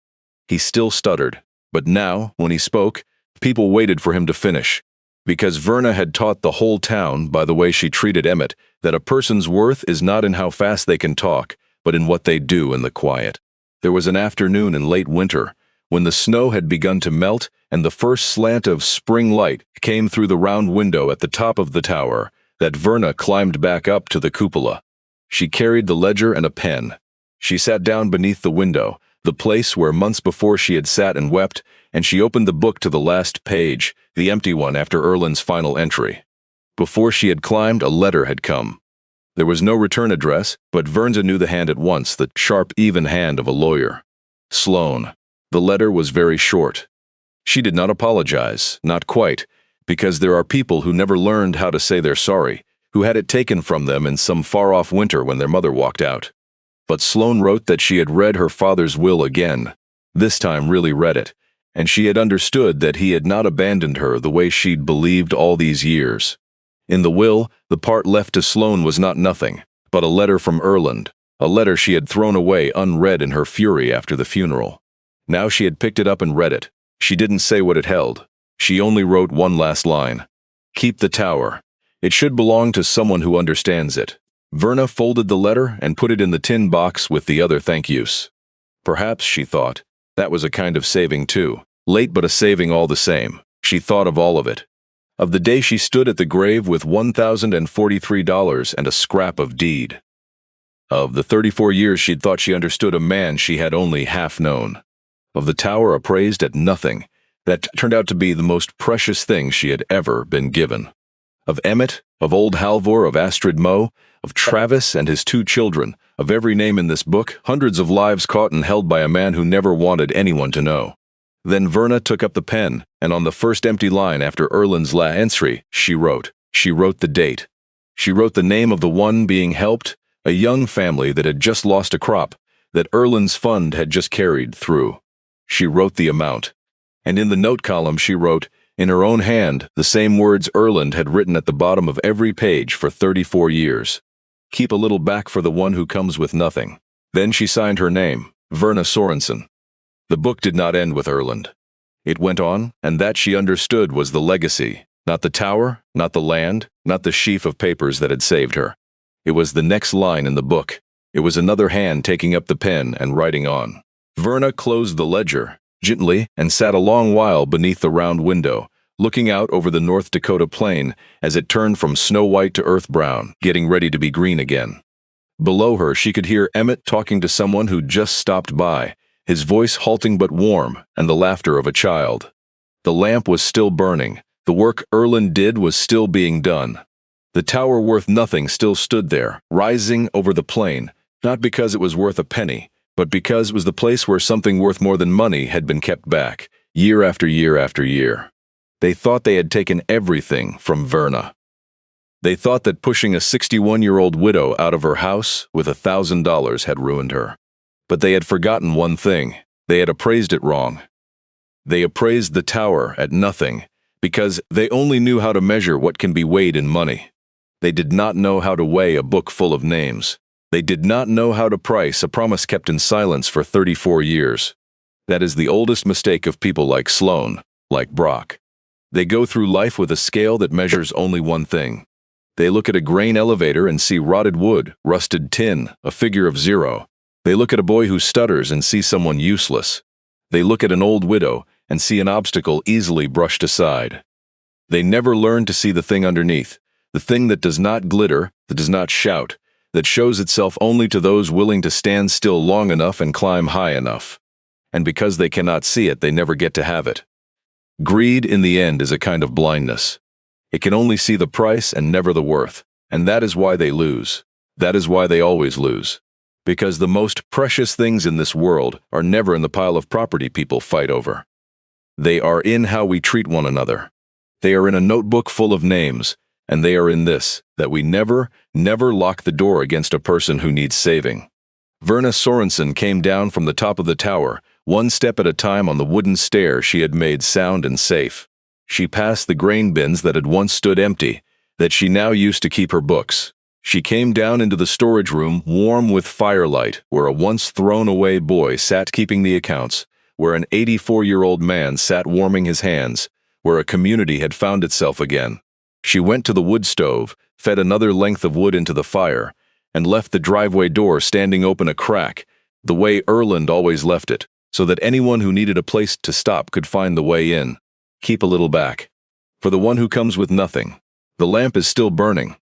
He still stuttered, but now, when he spoke, people waited for him to finish, because Verna had taught the whole town, by the way she treated Emmett, that a person's worth is not in how fast they can talk, but in what they do in the quiet. There was an afternoon in late winter, when the snow had begun to melt and the first slant of spring light came through the round window at the top of the tower, that Verna climbed back up to the cupola. She carried the ledger and a pen. She sat down beneath the window, the place where months before she had sat and wept, and she opened the book to the last page, the empty one after Erland's final entry. Before she had climbed, a letter had come. There was no return address, but Verna knew the hand at once, the sharp, even hand of a lawyer. Sloan. The letter was very short. She did not apologize, not quite, because there are people who never learned how to say they're sorry, who had it taken from them in some far-off winter when their mother walked out. But Sloan wrote that she had read her father's will again, this time really read it, and she had understood that he had not abandoned her the way she'd believed all these years. In the will, the part left to Sloan was not nothing, but a letter from Erland, a letter she had thrown away unread in her fury after the funeral. Now she had picked it up and read it. She didn't say what it held. She only wrote one last line. Keep the tower. It should belong to someone who understands it. Verna folded the letter and put it in the tin box with the other thank yous. Perhaps, she thought, that was a kind of saving too. Late but a saving all the same. She thought of all of it. Of the day she stood at the grave with $1,043 and a scrap of deed. Of the 34 years she'd thought she understood a man she had only half known. Of the tower appraised at nothing, that turned out to be the most precious thing she had ever been given. Of Emmett, of old Halvor, of Astrid Moe, of Travis and his 2 children, of every name in this book, hundreds of lives caught and held by a man who never wanted anyone to know. Then Verna took up the pen, and on the first empty line after Erlend's la entry, she wrote the date. She wrote the name of the one being helped, a young family that had just lost a crop, that Erlend's fund had just carried through. She wrote the amount. And in the note column she wrote, in her own hand, the same words Erlend had written at the bottom of every page for 34 years. Keep a little back for the one who comes with nothing. Then she signed her name, Verna Sorensen. The book did not end with Erlend. It went on, and that she understood was the legacy, not the tower, not the land, not the sheaf of papers that had saved her. It was the next line in the book. It was another hand taking up the pen and writing on. Verna closed the ledger, gently, and sat a long while beneath the round window, looking out over the North Dakota plain as it turned from snow-white to earth-brown, getting ready to be green again. Below her she could hear Emmett talking to someone who'd just stopped by, his voice halting but warm, and the laughter of a child. The lamp was still burning. The work Erlend did was still being done. The tower worth nothing still stood there, rising over the plain, not because it was worth a penny, but because it was the place where something worth more than money had been kept back, year after year after year. They thought they had taken everything from Verna. They thought that pushing a 61-year-old widow out of her house with $1,000 had ruined her. But they had forgotten one thing. They had appraised it wrong. They appraised the tower at nothing, because they only knew how to measure what can be weighed in money. They did not know how to weigh a book full of names. They did not know how to price a promise kept in silence for 34 years. That is the oldest mistake of people like Sloane, like Brock. They go through life with a scale that measures only one thing. They look at a grain elevator and see rotted wood, rusted tin, a figure of 0. They look at a boy who stutters and see someone useless. They look at an old widow and see an obstacle easily brushed aside. They never learn to see the thing underneath, the thing that does not glitter, that does not shout, that shows itself only to those willing to stand still long enough and climb high enough. And because they cannot see it, they never get to have it. Greed, in the end, is a kind of blindness. It can only see the price and never the worth, and that is why they lose. That is why they always lose. Because the most precious things in this world are never in the pile of property people fight over. They are in how we treat one another. They are in a notebook full of names, and they are in this, that we never lock the door against a person who needs saving. Verna Sorensen came down from the top of the tower, one step at a time on the wooden stair she had made sound and safe. She passed the grain bins that had once stood empty, that she now used to keep her books. She came down into the storage room warm with firelight, where a once thrown-away boy sat keeping the accounts, where an 84-year-old man sat warming his hands, where a community had found itself again. She went to the wood stove, fed another length of wood into the fire, and left the driveway door standing open a crack, the way Erlend always left it, so that anyone who needed a place to stop could find the way in. Keep a little back. For the one who comes with nothing. The lamp is still burning.